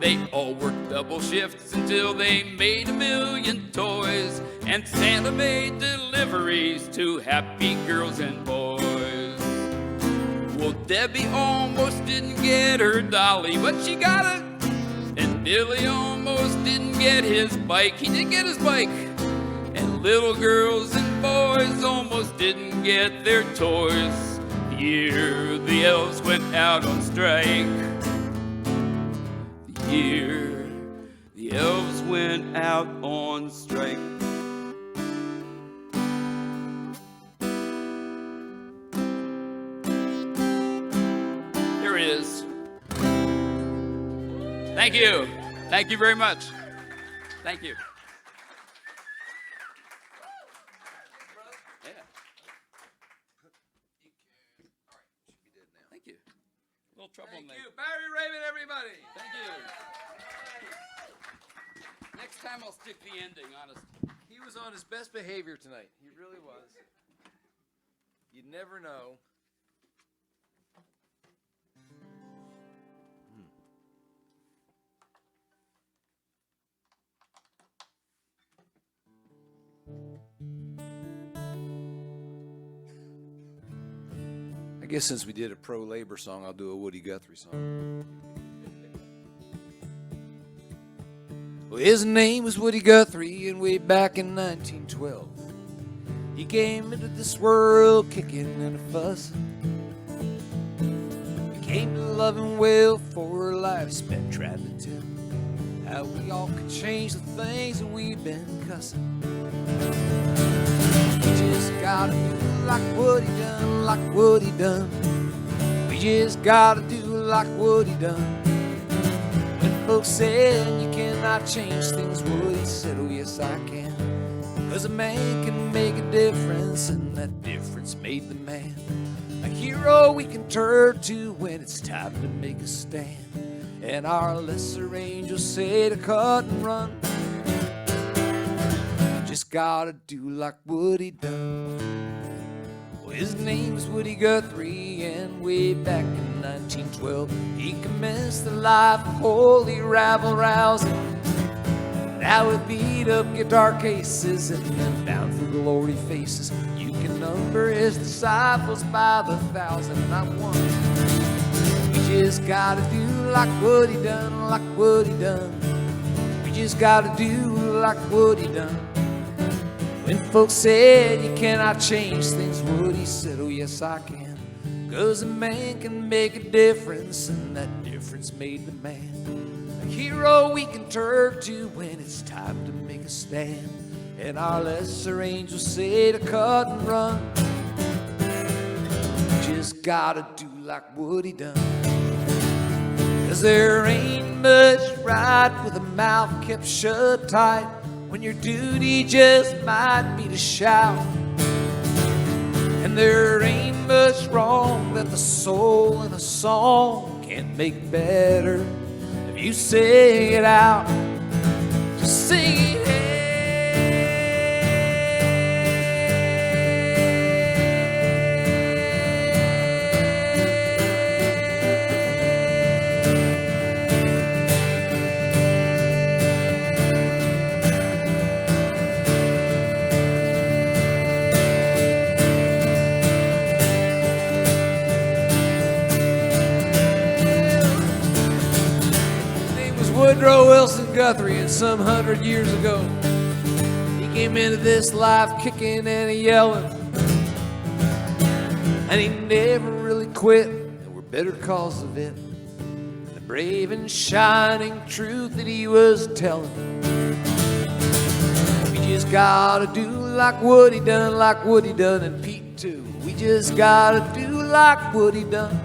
Speaker 7: They all worked double shifts until they made 1,000,000 toys, and Santa made deliveries to happy girls and boys. Well, Debbie almost didn't get her dolly, but she got it. And Billy almost didn't get his bike. He did get his bike. And little girls and boys almost didn't get their toys the year the elves went out on strike. The year the elves went out on strike. There it is. Thank you. Thank you very much. Thank you. Thank you. A little trouble.
Speaker 2: Thank you, Barry Raven, everybody.
Speaker 7: Thank you. Next time I'll stick the ending, honest.
Speaker 2: He was on his best behavior tonight. He really was. You never know. I guess since we did a pro-labor song, I'll do a Woody Guthrie song. Well, his name was Woody Guthrie, and way back in 1912, he came into this world kicking and a fussing. He came to love him well for a life spent trying to tell how we all could change the things that we've been cussing. We just gotta do like what he done, like what he done. We just gotta do like what he done. When folks said you cannot change things, what he said, oh yes I can. 'Cause a man can make a difference, and that difference made the man a hero we can turn to when it's time to make a stand. And our lesser angels say to cut and run. Just gotta do like Woody done. Well, his name's Woody Guthrie, and way back in 1912, he commenced the life of holy rabble rousing. Now with beat up guitar cases and then bound for glory faces, you can number his disciples by the thousand, and I'm one. We just gotta do like what he done, like what he done. We just gotta do like what he done. When folks said you cannot change things, what he said, oh yes I can. 'Cause a man can make a difference, and that difference made the man a hero we can turn to when it's time to make a stand. And our lesser angels say to cut and run. Just gotta do like what he done. 'Cause there ain't much right with a mouth kept shut tight, when your duty just might be to shout. And there ain't much wrong that the soul in a song can't make better if you say it out. Just sing it. Woodrow Wilson Guthrie, and some 100 years ago, he came into this life kicking and yelling, and he never really quit. There were better cause of it, the brave and shining truth that he was telling. We just gotta do like what he done, like what he done, and Pete too. We just gotta do like what he done.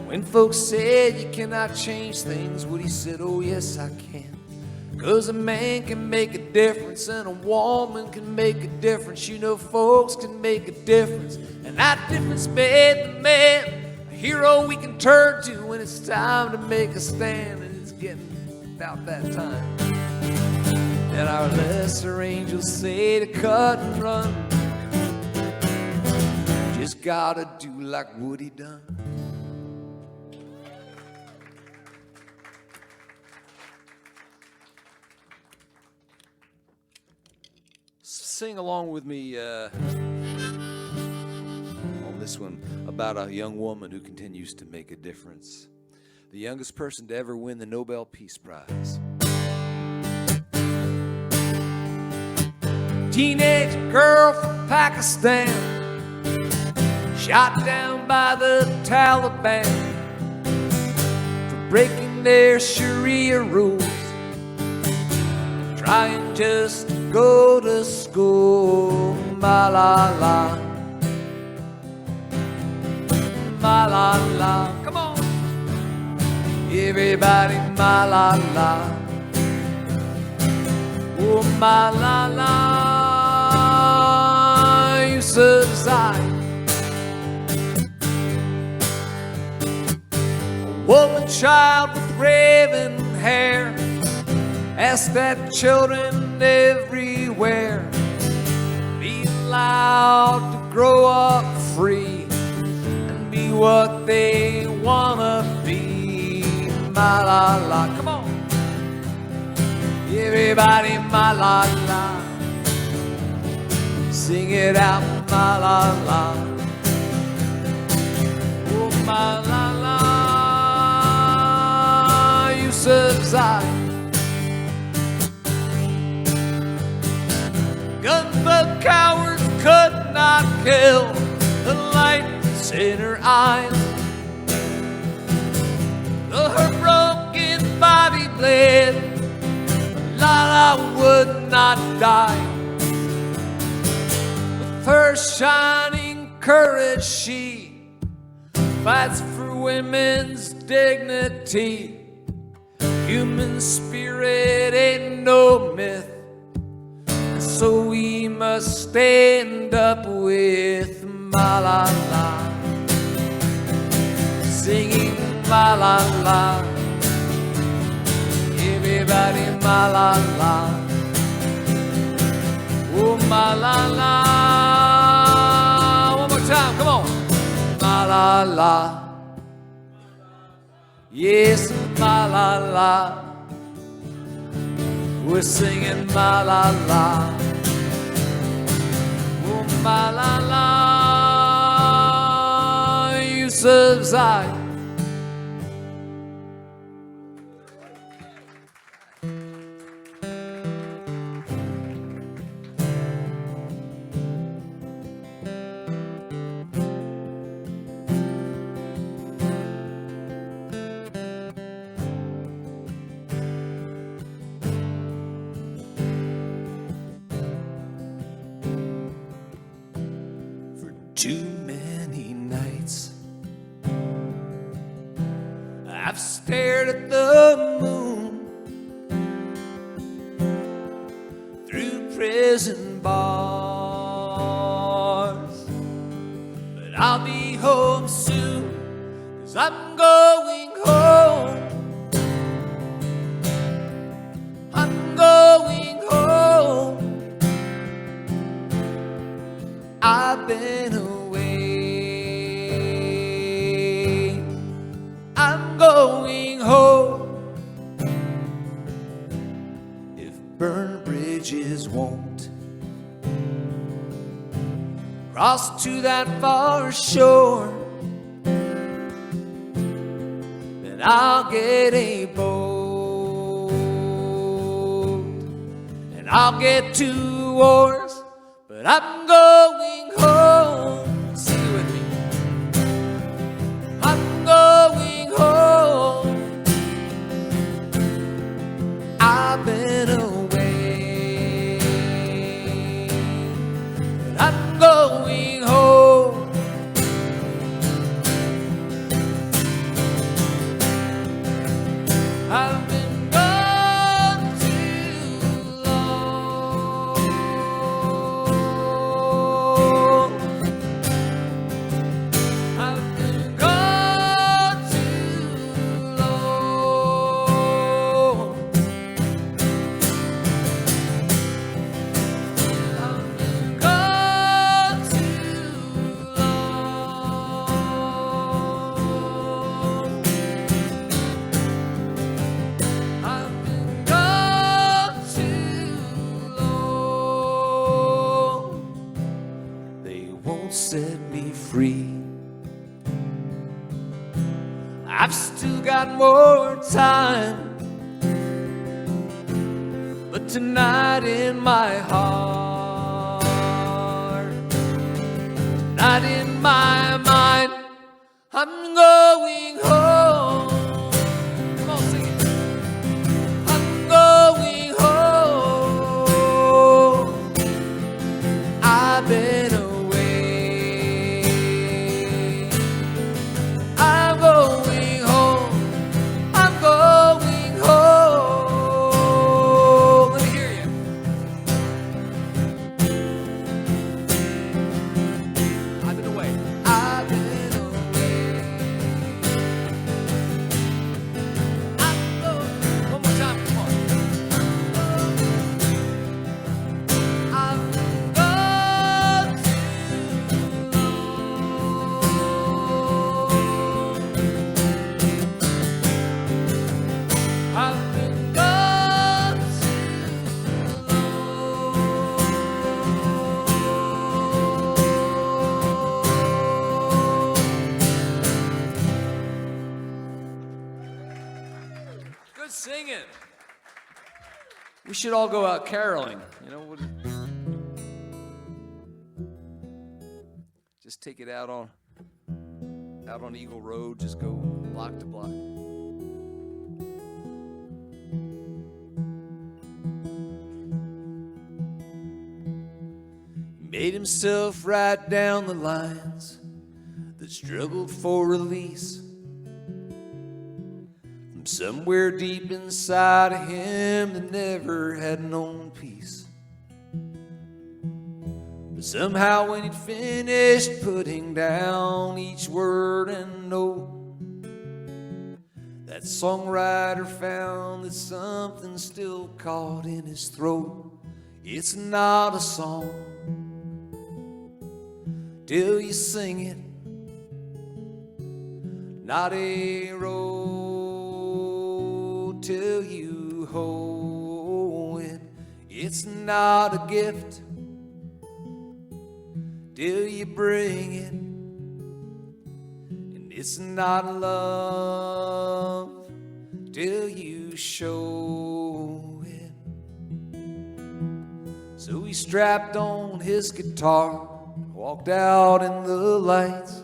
Speaker 2: When folks said you cannot change things, Woody said, oh yes I can. 'Cause a man can make a difference, and a woman can make a difference. You know folks can make a difference, and that difference made the man a hero we can turn to when it's time to make a stand. And it's getting about that time. And our lesser angels say to cut and run. Just gotta do like Woody done. Sing along with me on this one about a young woman who continues to make a difference. The youngest person to ever win the Nobel Peace Prize. Teenage girl from Pakistan, shot down by the Taliban for breaking their Sharia rules, trying just to go to school. Malala, Malala, come on, everybody, Malala, oh Malala Yousafzai, a woman child with raven hair,
Speaker 6: Ask that children everywhere be allowed to grow up free and be what they wanna be. Ma la la, come on. Everybody, ma la la. Sing it out, ma la la. Oh, ma la la. You subside. Guns the cowards could not kill. The light that's in her eyes. Though her broken body bled, Lala would not die. With her shining courage, she fights for women's dignity. Human spirit ain't no myth, so we must stand up with Malala, singing Malala. Everybody, Malala. Oh, Malala. One more time, come on. Malala. Yes, Malala. We're singing Malala. Oh, Malala. You subside. Too many nights I've stared at the moon through prison bars, but I'll be home soon, 'cause I'm going home. I'm going home. I've been away. I'm going home. If burned bridges won't cross to that far shore, then I'll get a boat and I'll get 2 oars. But I'm going home. Sing it with me. I'm going home. I've been away, but I'm going home. I've been gone too long. I've been gone too long. I've been gone too long. I've been gone too long. They won't set me free. I've still got more time, but tonight in my heart, tonight in my mind, I'm going home. Come on, sing it. I'm going home. I've been away. I'm going home. I'm going home. Let me hear you. I've been away. I've been away.
Speaker 2: singing. We should all go out caroling. You know, just take it out on Eagle Road. Just go block to block. Made himself write down the lines that struggled for release from somewhere deep inside of him that never had known peace. But somehow when he'd finished putting down each word and note, that songwriter found that something still caught in his throat. It's not a song till you sing it, not a road till you hold it. It's not a gift till you bring it, and it's not love till you show it. So he strapped on his guitar, walked out in the lights,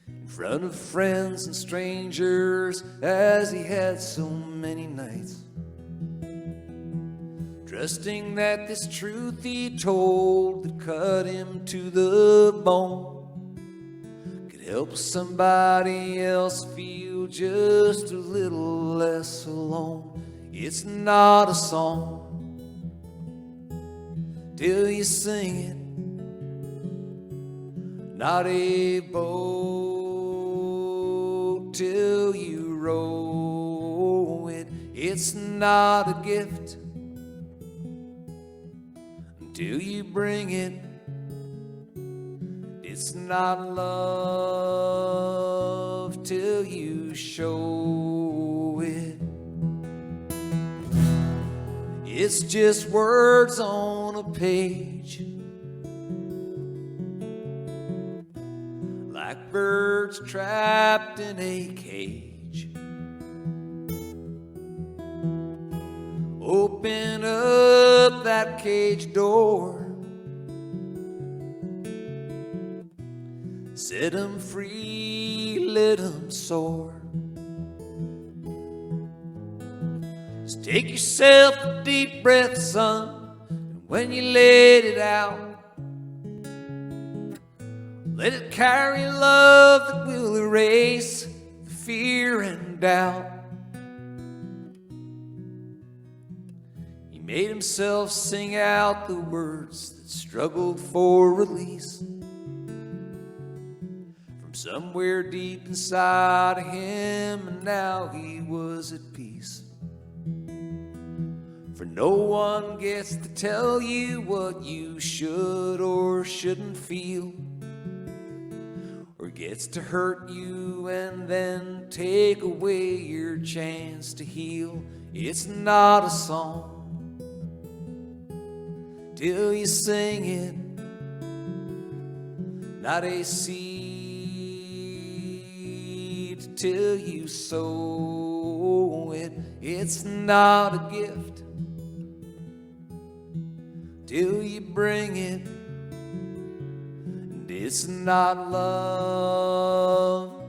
Speaker 2: in front of friends and strangers, as he had so many nights, trusting that this truth he told that cut him to the bone could help somebody else feel just a little less alone. It's not a song till you sing it, not a boat till you row it. It's not a gift until you bring it. It's not love till you show it. It's just words on a page, like birds trapped in a cage. Open up that cage door, set 'em free, let 'em soar. Just take yourself a deep breath, son, and when you let it out, let it carry love that will erase the fear and doubt. He made himself sing out the words that struggled for release from somewhere deep inside of him, and now he was at peace. For no one gets to tell you what you should or shouldn't feel, or gets to hurt you and then take away your chance to heal. It's not a song till you sing it, not a seed till you sow it. It's not a gift till you bring it, and it's not love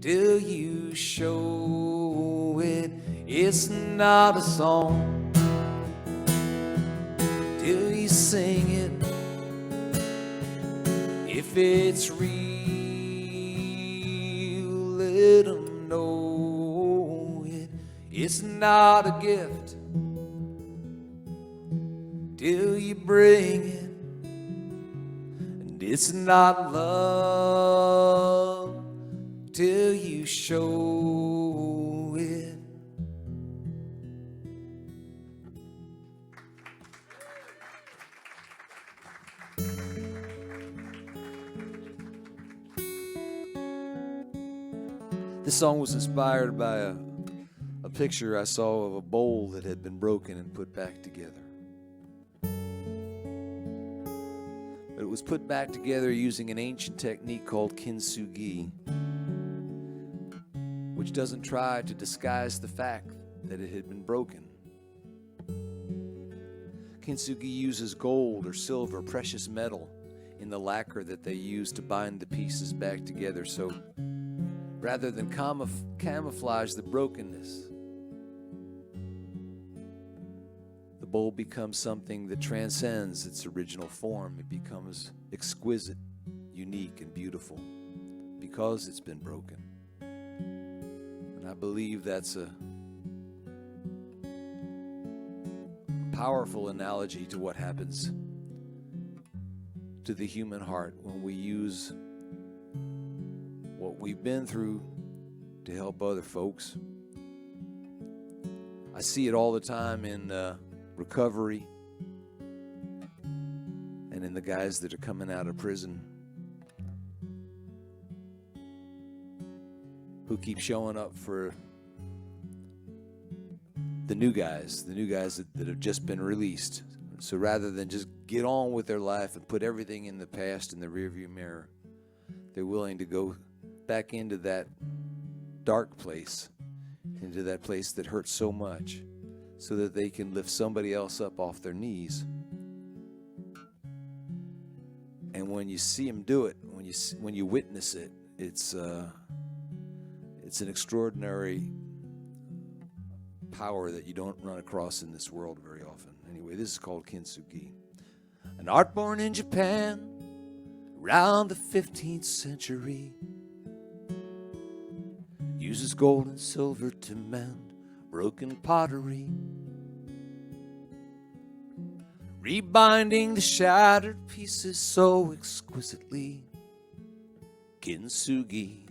Speaker 2: till you show it. It's not a song till you sing it. If it's real, let 'em know it. It's not a gift till you bring it, and it's not love till you show it. This song was inspired by a picture I saw of a bowl that had been broken and put back together. But it was put back together using an ancient technique called kintsugi, which which doesn't try to disguise the fact that it had been broken. Kintsugi uses gold or silver, precious metal, in the lacquer that they use to bind the pieces back together. So rather than camouflage the brokenness, the bowl becomes something that transcends its original form. It becomes exquisite, unique, and beautiful because it's been broken. And I believe that's a powerful analogy to what happens to the human heart when we use what we've been through to help other folks. I see it all the time in recovery and in the guys that are coming out of prison who keep showing up for the new guys that have just been released. So rather than just get on with their life and put everything in the past in the rearview mirror, they're willing to go back into that dark place, into that place that hurts so much, so that they can lift somebody else up off their knees. And when you see them do it, when you witness it, it's an extraordinary power that you don't run across in this world very often. Anyway, this is called kintsugi, an art born in Japan around the 15th century. Uses gold and silver to mend broken pottery, rebinding the shattered pieces so exquisitely. Kintsugi,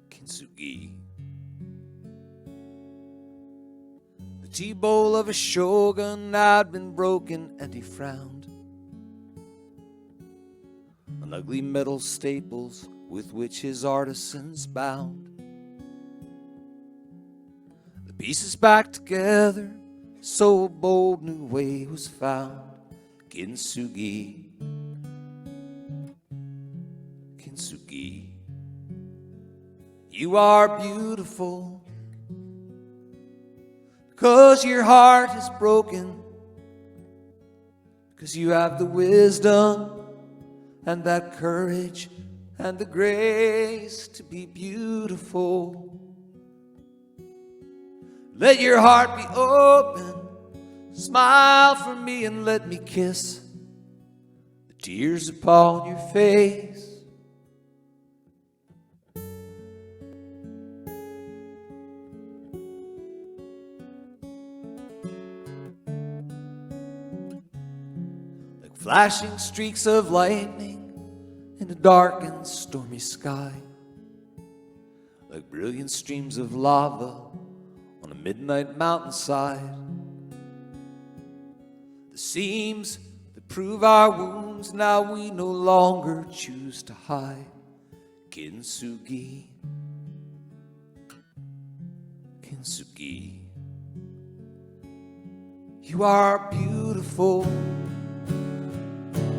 Speaker 2: kintsugi. The tea-bowl of a shogun had been broken, and he frowned on ugly metal staples with which his artisans bound the pieces back together, so a bold new way was found. Kintsugi, kintsugi. You are beautiful because your heart is broken, because you have the wisdom and that courage and the grace to be beautiful. Let your heart be open, smile for me and let me kiss the tears upon your face. Like flashing streaks of lightning in a dark and stormy sky, like brilliant streams of lava on a midnight mountainside. The seams that prove our wounds, now we no longer choose to hide. Kintsugi, kintsugi. You are beautiful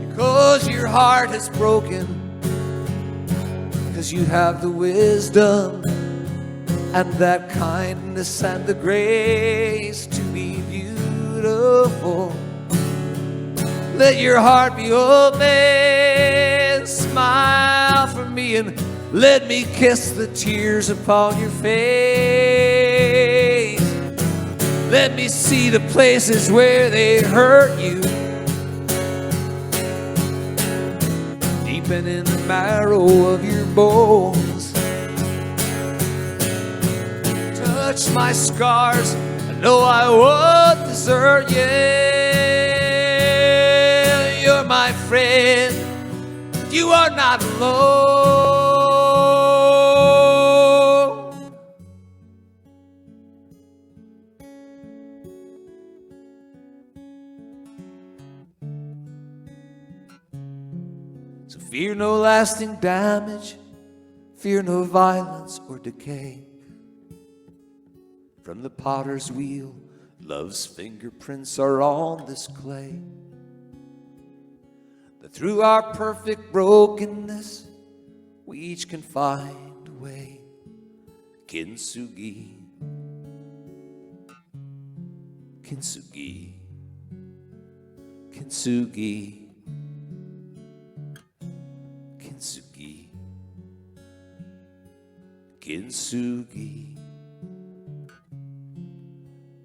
Speaker 2: because your heart is broken, because you have the wisdom and that kindness and the grace to be beautiful. Let your heart be open, smile for me and let me kiss the tears upon your face. Let me see the places where they hurt you, deep in the marrow of your bones. Touch my scars, I know I won't desert you. You're my friend, you are not alone. So fear no lasting damage, fear no violence or decay. From the potter's wheel, love's fingerprints are on this clay. That through our perfect brokenness, we each can find
Speaker 6: away. Kintsugi, Kintsugi, Kintsugi, Kintsugi, Kintsugi,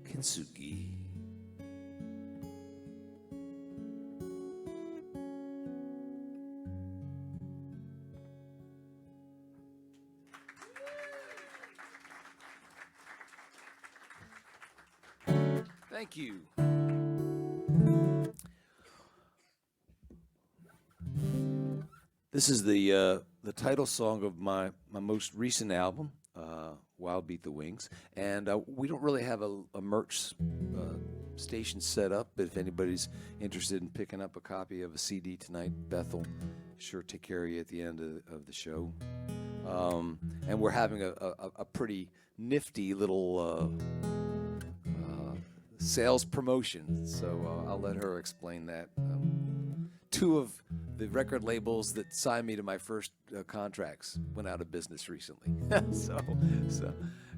Speaker 6: Kintsugi.
Speaker 2: Thank you. This is the title song of my most recent album, Wild Beat the Wings. And we don't really have a merch station set up, but if anybody's interested in picking up a copy of a CD tonight, Beth will sure take care of you at the end of the show. And we're having a pretty nifty little sales promotion, so I'll let her explain that. Two of the record labels that signed me to my first contracts went out of business recently. so,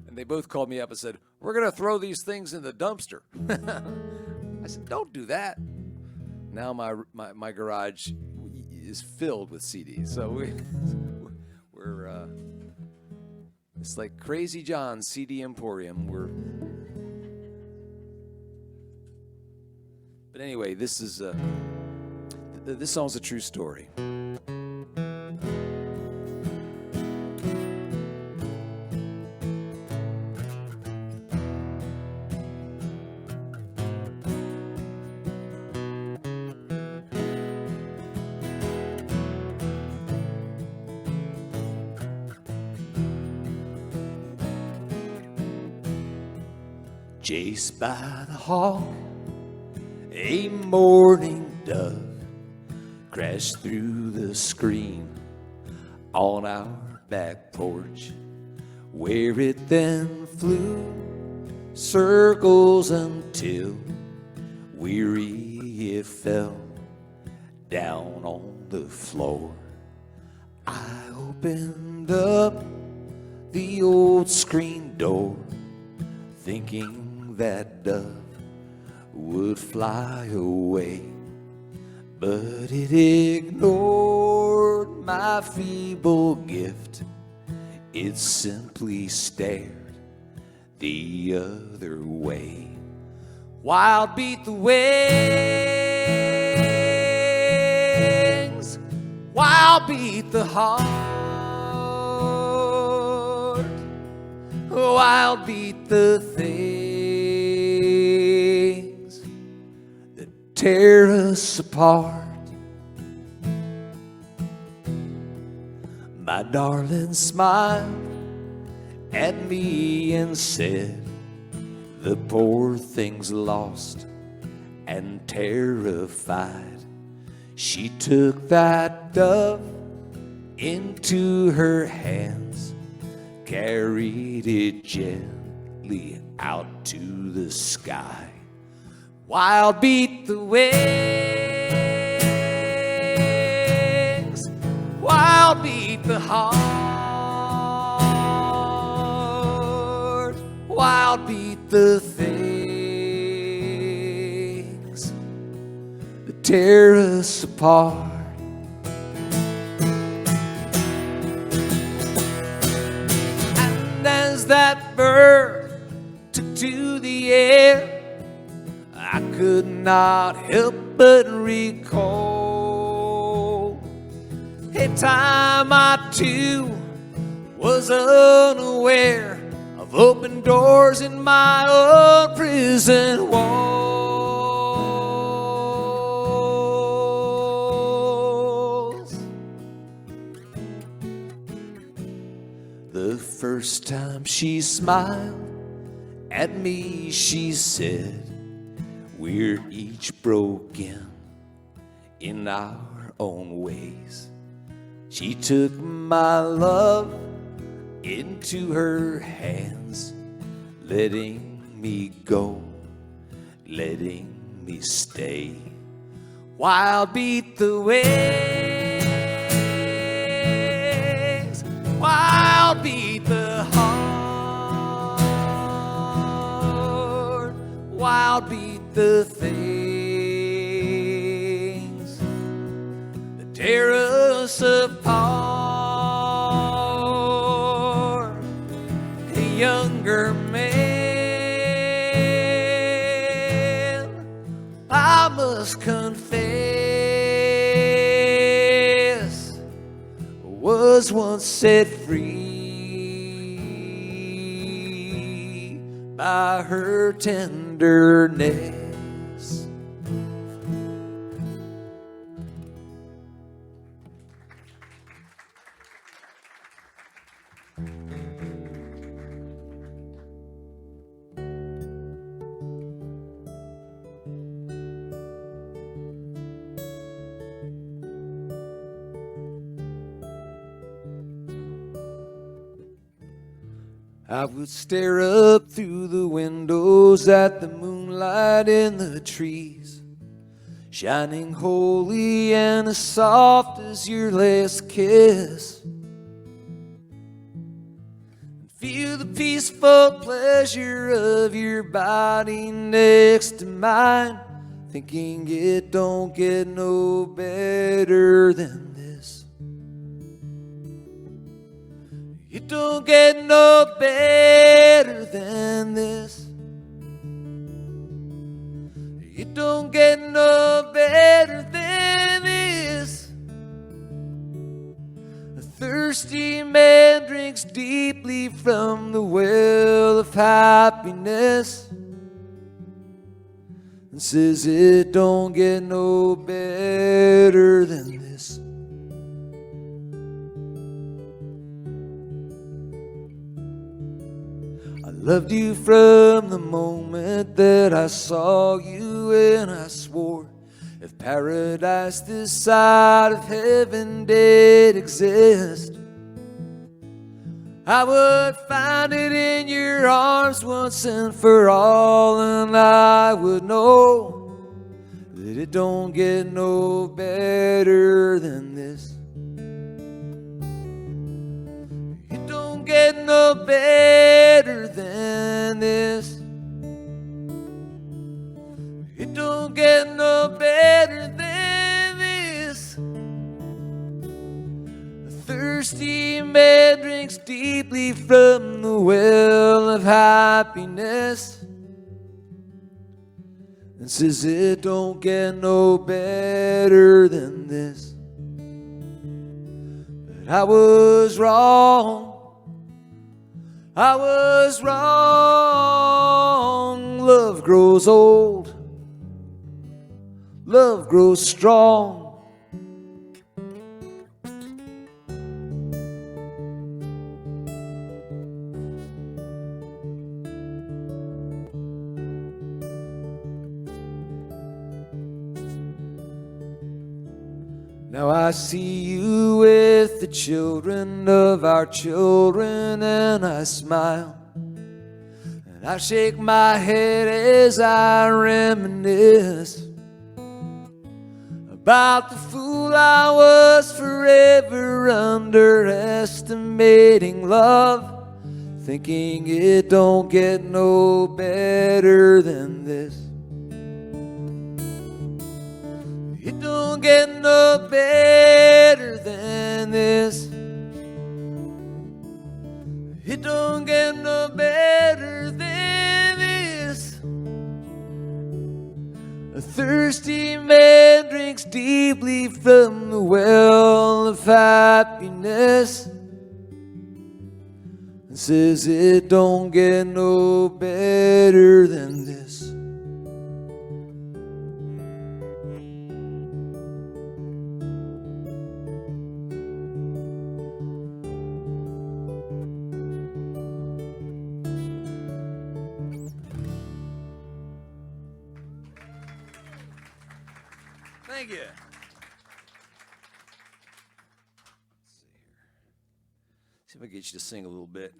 Speaker 2: and they both called me up and said, "We're going to throw these things in the dumpster." I said, "Don't do that." Now my garage is filled with CDs, so we're it's like Crazy John's CD Emporium. But anyway, this song's a true story.
Speaker 6: Chased by the hawk, a morning dove crashed through the screen on our back porch, where it then flew circles until weary it fell down on the floor. I opened up the old screen door, thinking that dove would fly away, but it ignored my feeble gift. It simply stared the other way. Wild beat the wings, wild beat the heart, wild beat the things tear us apart. My darling smiled at me and said, "The poor thing's lost and terrified." She took that dove into her hands, carried it gently out to the sky. Wild beat the wings, wild beat the heart, wild beat the things that tear us apart. And as that bird took to the air, I could not help but recall a time I too was unaware of open doors in my own prison walls. The first time she smiled at me, she said, "We're each broken in our own ways." She took my love into her hands, letting me go, letting me stay. Wild beat the wings, wild beat browbeat the things that tear us apart. A younger man, I must confess, was once set free by her tenderness. I would stare up through the windows at the moonlight in the trees, shining holy and as soft as your last kiss, and feel the peaceful pleasure of your body next to mine, thinking it don't get no better than this. It don't get no better than this. It don't get no better than this. A thirsty man drinks deeply from the well of happiness and says it don't get no better than this. I loved you from the moment that I saw you, and I swore if paradise this side of heaven did exist, I would find it in your arms once and for all, and I would know that it don't get no better than this. It don't get no better than this. It don't get no better than this. A thirsty man drinks deeply from the well of happiness and says it don't get no better than this. But I was wrong. I was wrong. Love grows old. Love grows strong. Now I see you with the children of our children, and I smile, and I shake my head as I reminisce about the fool I was, forever underestimating love, thinking it don't get no better than this. It don't get no better than this. It don't get no better than this. A thirsty man drinks deeply from the well of happiness and says it don't get no better than this.
Speaker 2: Thank you. See if I can get you to sing a little bit.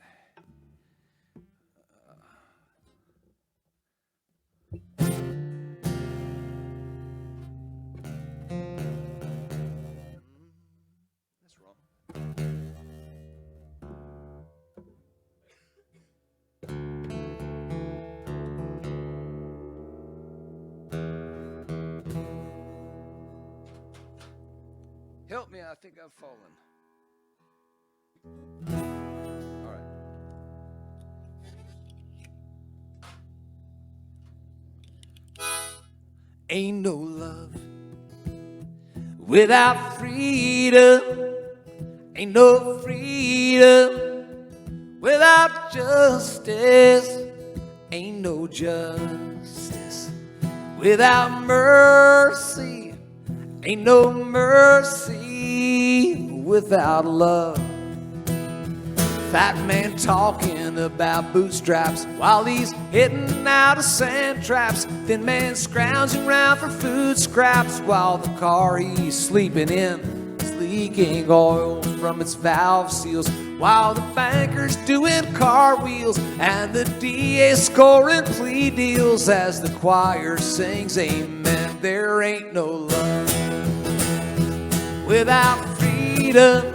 Speaker 2: That's wrong. I think I've fallen. All right. Ain't no love without freedom. Ain't no freedom without justice. Ain't no justice without mercy. Ain't no mercy without love. Fat man talking about bootstraps while he's hitting out of sand traps. Thin man scrounging around for food scraps while the car he's sleeping in is leaking oil from its valve seals. While the banker's doing cartwheels and the DA scoring plea deals as the choir sings amen. There ain't no love without freedom.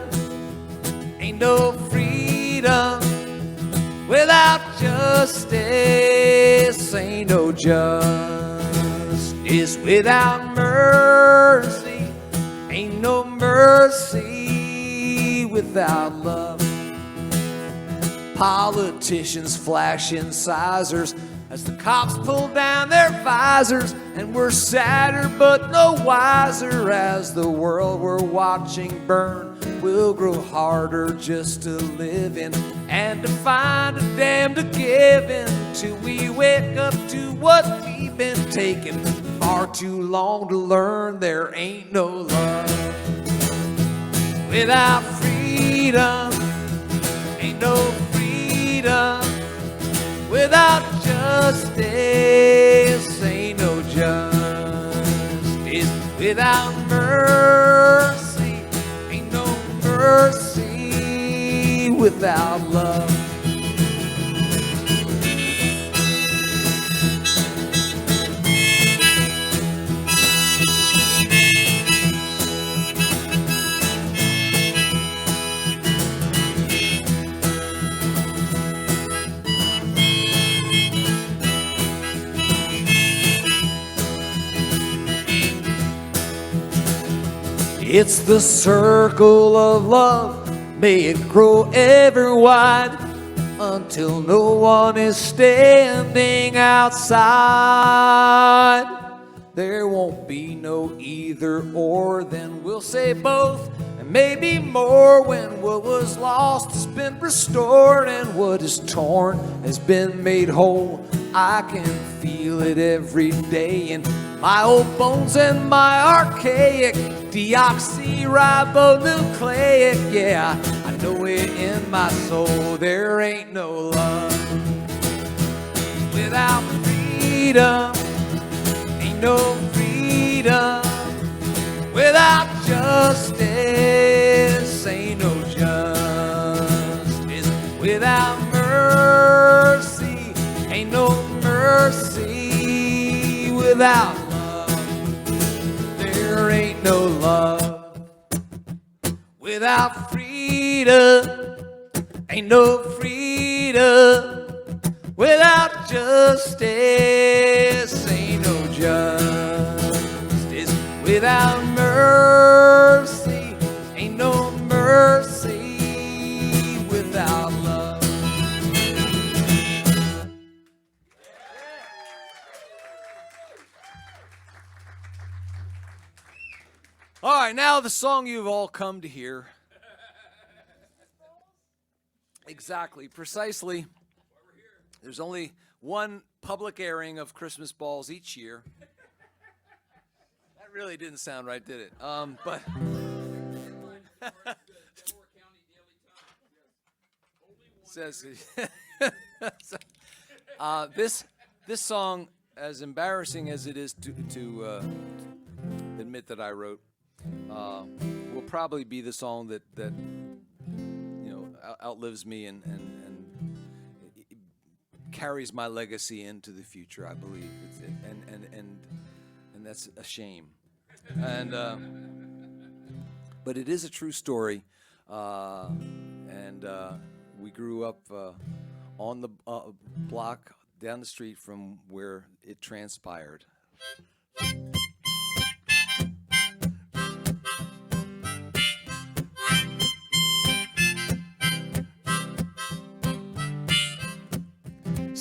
Speaker 2: Ain't no freedom without justice. Ain't no justice without mercy. Ain't no mercy without love. Politicians flashing sizers as the cops pull down their visors, and we're sadder but no wiser as the world we're watching burn will grow harder just to live in and to find a damn to give in till we wake up to what we've been taking far too long to learn. There ain't no love without freedom. Ain't no freedom without justice. Ain't no justice without mercy. Ain't no mercy without love. It's the circle of love, may it grow ever wide until no one is standing outside. There won't be no either or, then we'll say both and maybe more when what was lost has been restored and what is torn has been made whole. I can feel it every day in my old bones and my archaic deoxyribonucleic. Yeah, I know it in my soul. There ain't no love without freedom. Ain't no freedom without justice. Ain't no justice without mercy. Ain't no mercy without love. There ain't no love without freedom. Ain't no freedom without justice. Ain't no justice without mercy. Ain't no mercy without love. All right, now the song you've all come to hear. Exactly, precisely. There's only one public airing of Christmas balls each year. That really didn't sound right, did it? But says this song, as embarrassing as it is to admit that I wrote, will probably be the song that outlives me and carries my legacy into the future. I believe, and that's a shame. And but it is a true story, and we grew up on the block down the street from where it transpired.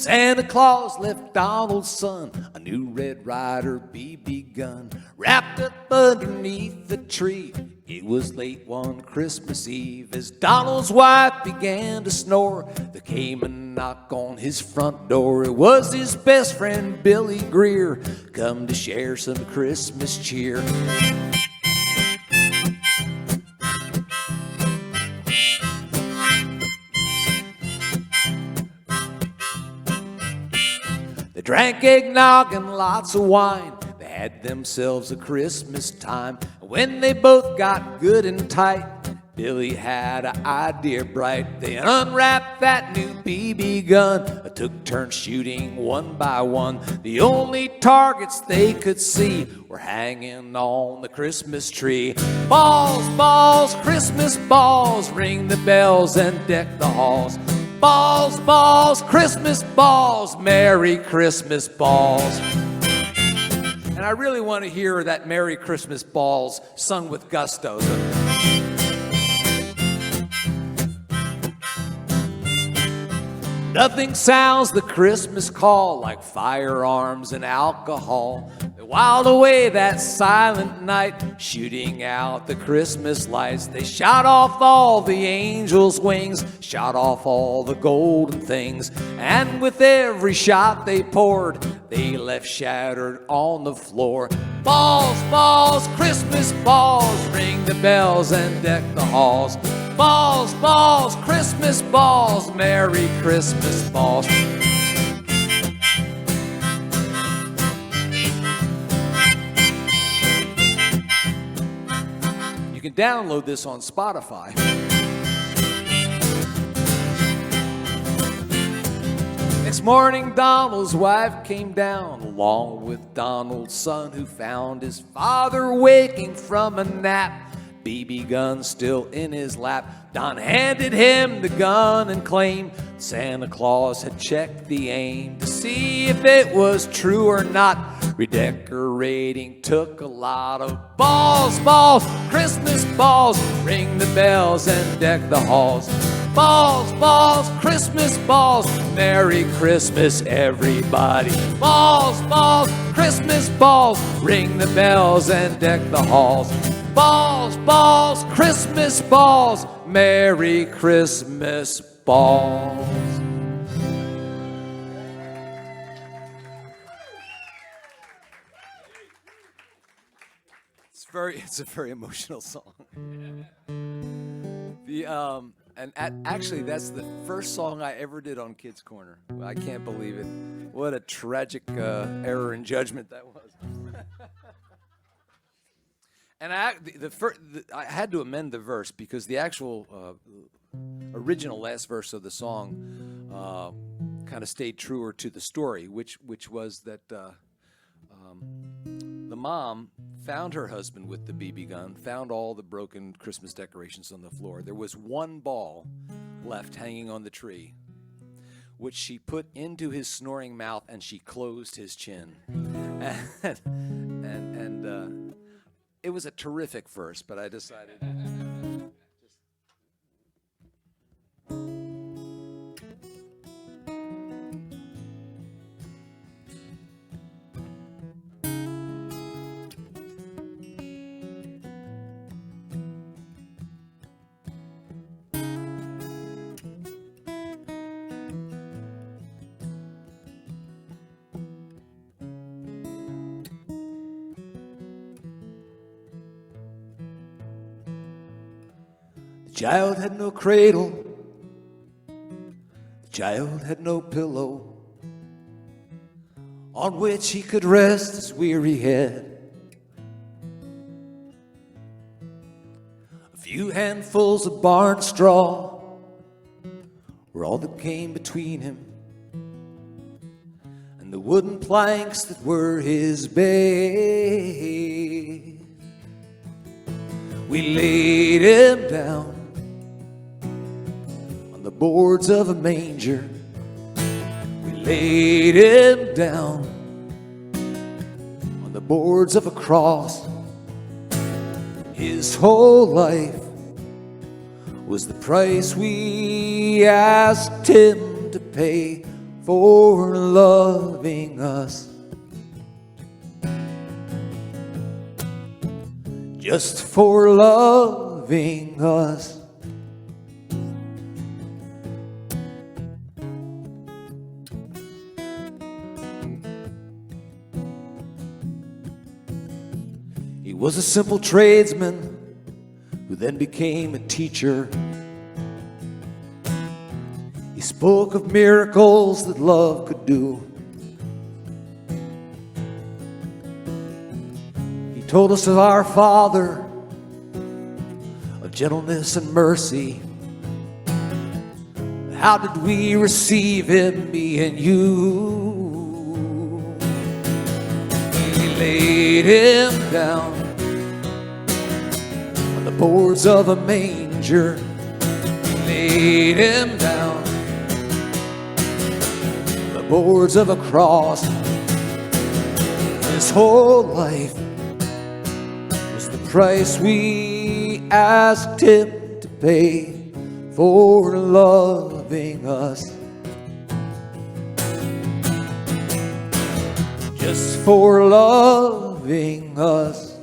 Speaker 6: Santa Claus left Donald's son a new Red Ryder BB gun wrapped up underneath the tree. It was late one Christmas Eve as Donald's wife began to snore. There came a knock on his front door. It was his best friend Billy Greer, come to share some Christmas cheer. They drank eggnog and lots of wine. They had themselves a Christmas time. When they both got good and tight, Billy had an idea bright. They unwrapped that new BB gun, took turns shooting one by one. The only targets they could see were hanging on the Christmas tree. Balls, balls, Christmas balls, ring the bells and deck the halls. Balls, balls, Christmas balls, Merry Christmas balls. And I really want to hear that Merry Christmas balls sung with gusto. Nothing sounds the Christmas call like firearms and alcohol. They whiled away that silent night, shooting out the Christmas lights. They shot off all the angels' wings, shot off all the golden things. And with every shot they poured, they left shattered on the floor. Balls, balls, Christmas balls, ring the bells and deck the halls. Balls, balls, Christmas balls, Merry Christmas balls. You can download this on Spotify. Next morning, Donald's wife came down, along with Donald's son, who found his father waking from a nap. BB gun still in his lap. Don handed him the gun and claimed Santa Claus had checked the aim to see if it was true or not. Redecorating took a lot of balls, balls, Christmas balls, ring the bells and deck the halls. Balls, balls, Christmas balls, Merry Christmas everybody. Balls, balls, Christmas balls, ring the bells and deck the halls. Balls, balls, Christmas balls, Merry Christmas balls. It's a very emotional song. Actually, that's the first song I ever did on Kids Corner. I can't believe it. What a tragic error in judgment that was. And I had to amend the verse because the actual original last verse of the song kind of stayed truer to the story, which was that the mom found her husband with the BB gun, found all the broken Christmas decorations on the floor. There was one ball left hanging on the tree, which she put into his snoring mouth, and she closed his chin. And it was a terrific verse, but I decided the child had no cradle, the child had no pillow on which he could rest his weary head. A few handfuls of barn straw were all that came between him and the wooden planks that were his bed. We laid him down on the boards of a manger. We laid him down on the boards of a cross. His whole life was the price we asked him to pay for loving us. Just for loving us. He was a simple tradesman who then became a teacher. He spoke of miracles that love could do. He told us of our Father, of gentleness and mercy. How did we receive Him, me and you? He laid Him down on the boards of a manger. He laid Him down on the boards of a cross. His whole life was the price we asked Him to pay for loving us. Just for loving us.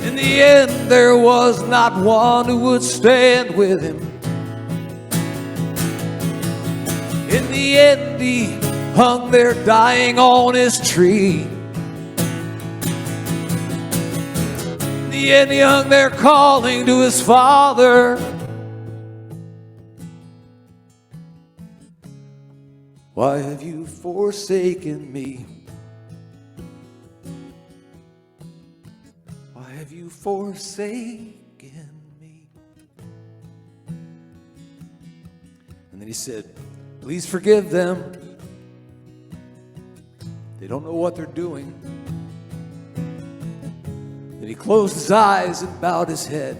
Speaker 6: In the end, there was not one who would stand with Him. In the end, He hung there dying on His tree. In the end, He hung there calling to His Father. Why have you forsaken me? Why have you forsaken me? And then He said, please forgive them. They don't know what they're doing. Then He closed His eyes and bowed His head.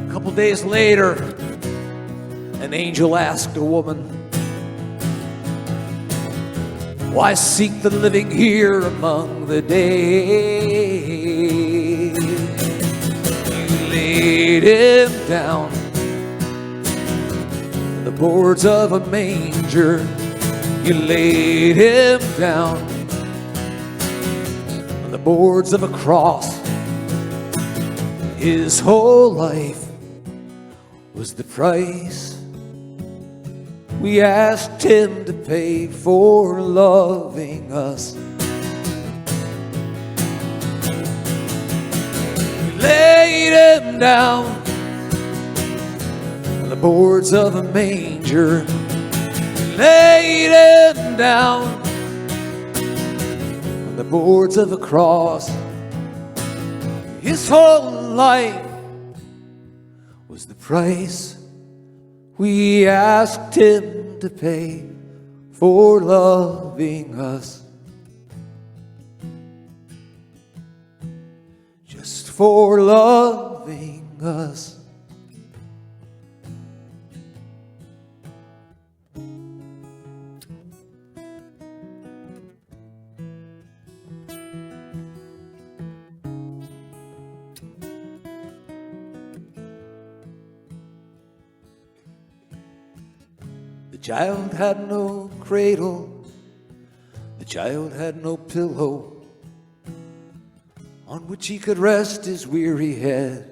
Speaker 6: A couple days later, an angel asked a woman, why seek the living here among the dead? You laid Him down on the boards of a manger. You laid Him down on the boards of a cross. His whole life was the price we asked Him to pay for loving us. We laid Him down on the boards of a manger. We laid Him down on the boards of a cross. His whole life was the price we asked Him to pay for loving us. Just for loving us. The child had no cradle, the child had no pillow on which he could rest his weary head.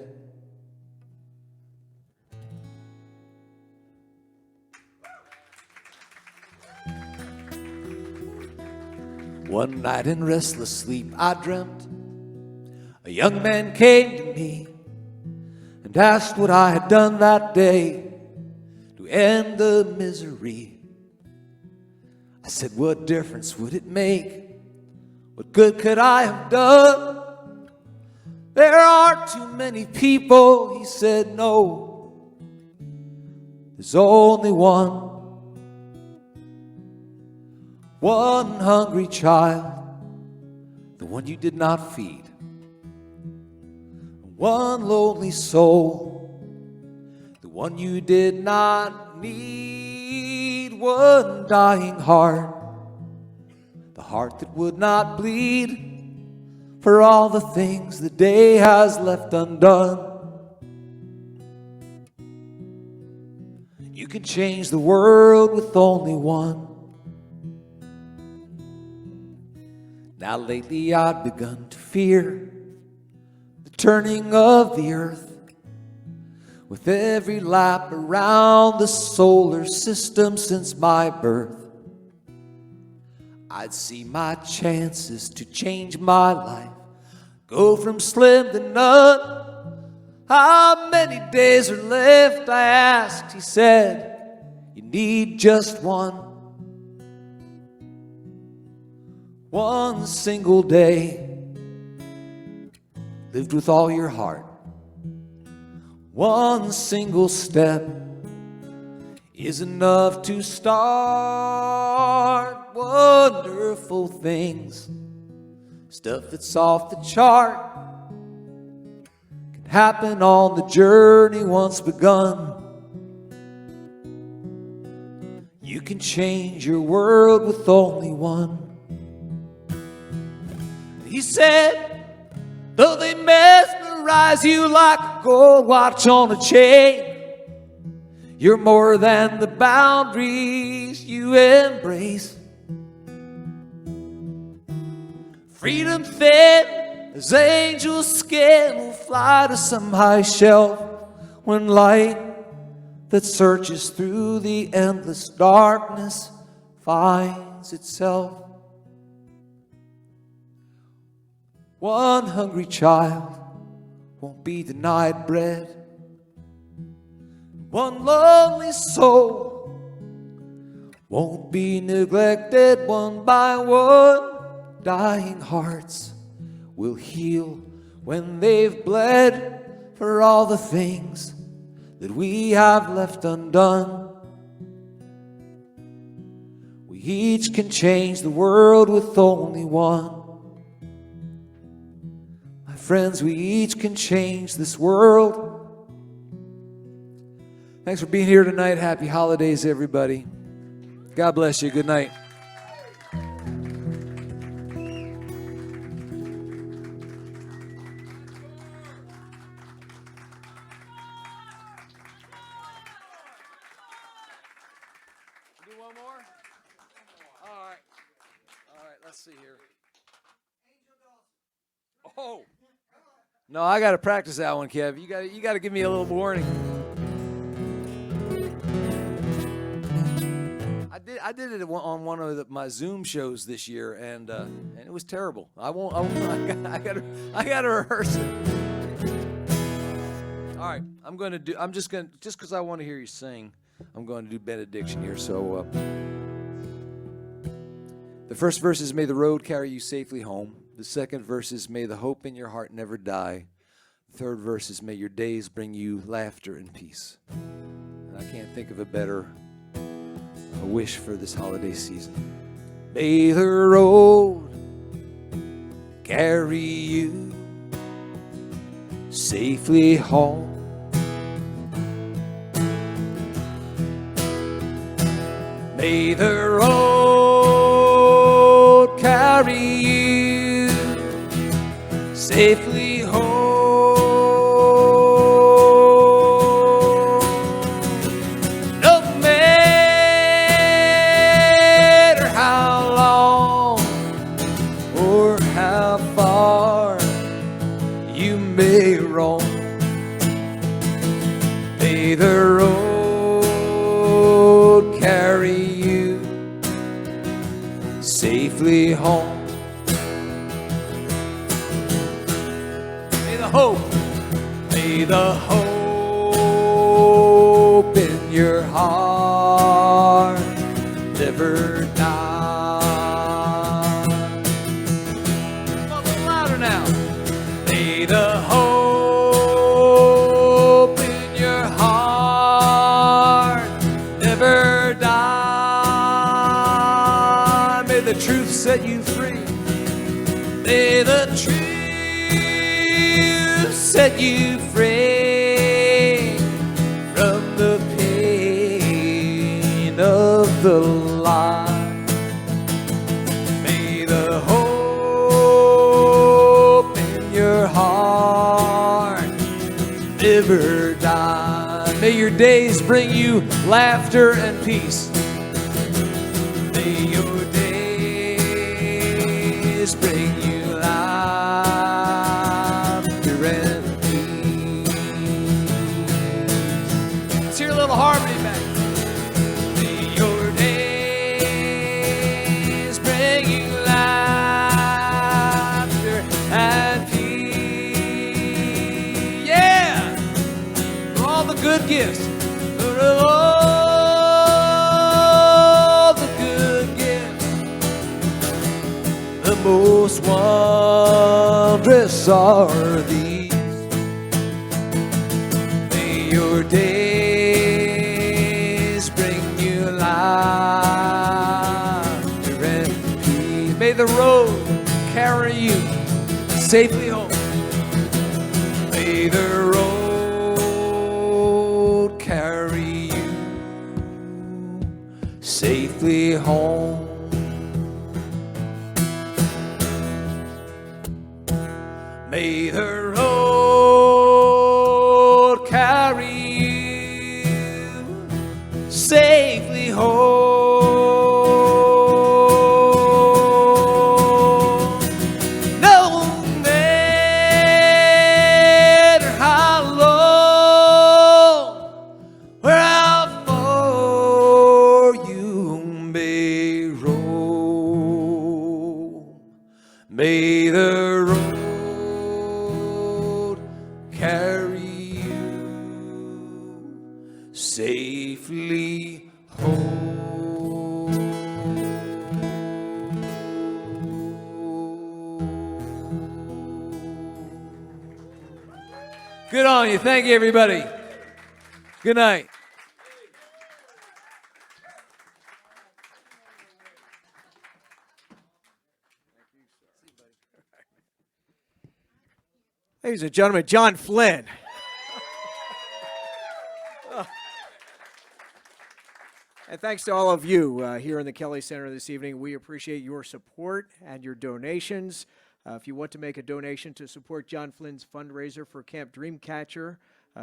Speaker 6: One night in restless sleep I dreamt a young man came to me and asked what I had done that day to end the misery. I said, what difference would it make? What good could I have done? There are too many people, he said, no. There's only one hungry child, the one you did not feed. One lonely soul, the one you did not need. One dying heart, the heart that would not bleed for all the things the day has left undone. can change the world with only one. Now lately I've begun to fear the turning of the earth. With every lap around the solar system since my birth, I'd see my chances to change my life go from slim to none. How many days are left, I asked. He said, you need just one. One single day, lived with all your heart. One single step is enough to start wonderful things. Stuff that's off the chart can happen on the journey once begun. You can change your world with only one. He said, though they mesmerize you like a gold watch on a chain, you're more than the boundaries you embrace. Freedom thin as angel's skin will fly to some high shelf when light that searches through the endless darkness finds itself. One hungry child won't be denied bread. One lonely soul won't be neglected. One by one, dying hearts will heal when they've bled for all the things that we have left undone. We each can change the world with only one. My friends, we each can change this world. Thanks for being here tonight. Happy holidays, everybody. God bless you. Good night.
Speaker 2: Do one more? All right. Let's see here. Oh. No, I got to practice that one, Kev. You got to give me a little warning. I did it on one of my Zoom shows this year, and it was terrible. I got to rehearse it. All right, just because I want to hear you sing, I'm going to do benediction here. So the first verse is, may the road carry you safely home. The second verse is, may the hope in your heart never die. The third verse is, may your days bring you laughter and peace. And I can't think of a better wish for this holiday season. May the road carry you safely home. May the road carry you safely home. No matter how long or how far you may roam, may the road carry you safely home. May the hope in your heart never die. Come on, a little louder now. May the hope in your heart never die. May the truth set you free. May the truth set you free from the pain of the lie. May the hope in your heart never die. May your
Speaker 6: days bring you laughter and peace. May your days bring you laughter and peace. Let's hear a little harmony back. May your days bring you laughter and peace. Yeah! For all the good gifts. For all the good gifts. The most wondrous are these. May your days bring you laughter and peace. May the road carry you safely home. May the road carry you safely home. May the road carry you safely home. No matter how long or how far you may roam, may the road carry you safely home. Good on you. Thank you, everybody. Good night.
Speaker 3: Ladies and gentlemen, John Flynn. And thanks to all of you here in the Kelly Center this evening. We appreciate your support and your donations. If you want to make a donation to support John Flynn's fundraiser for Camp Dreamcatcher,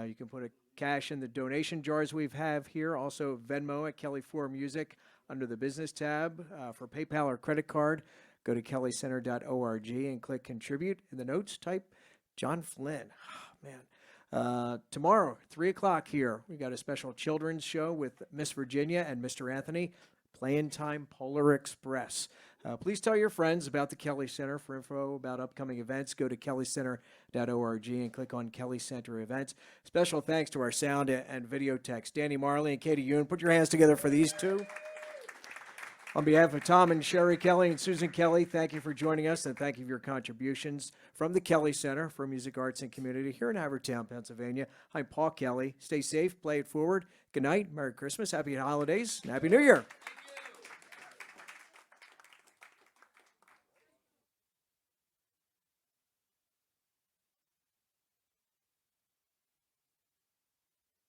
Speaker 3: you can put a cash in the donation jars we have here. Also Venmo at Kelly4 Music under the business tab. For PayPal or credit card, go to kellycenter.org and click contribute. In the notes, type John Flynn. Oh, man. Tomorrow, 3 o'clock here, we got a special children's show with Miss Virginia and Mr. Anthony, Playing Time Polar Express. Please tell your friends about the Kelly Center. For info about upcoming events, go to kellycenter.org and click on Kelly Center Events. Special thanks to our sound and video techs, Danny Marley and Katie Yoon. Put your hands together for these two. On behalf of Tom and Sherry Kelly and Susan Kelly, thank you for joining us and thank you for your contributions from the Kelly Center for Music, Arts, and Community here in Havertown, Pennsylvania. I'm Paul Kelly. Stay safe, play it forward. Good night, Merry Christmas, Happy Holidays, and Happy New Year.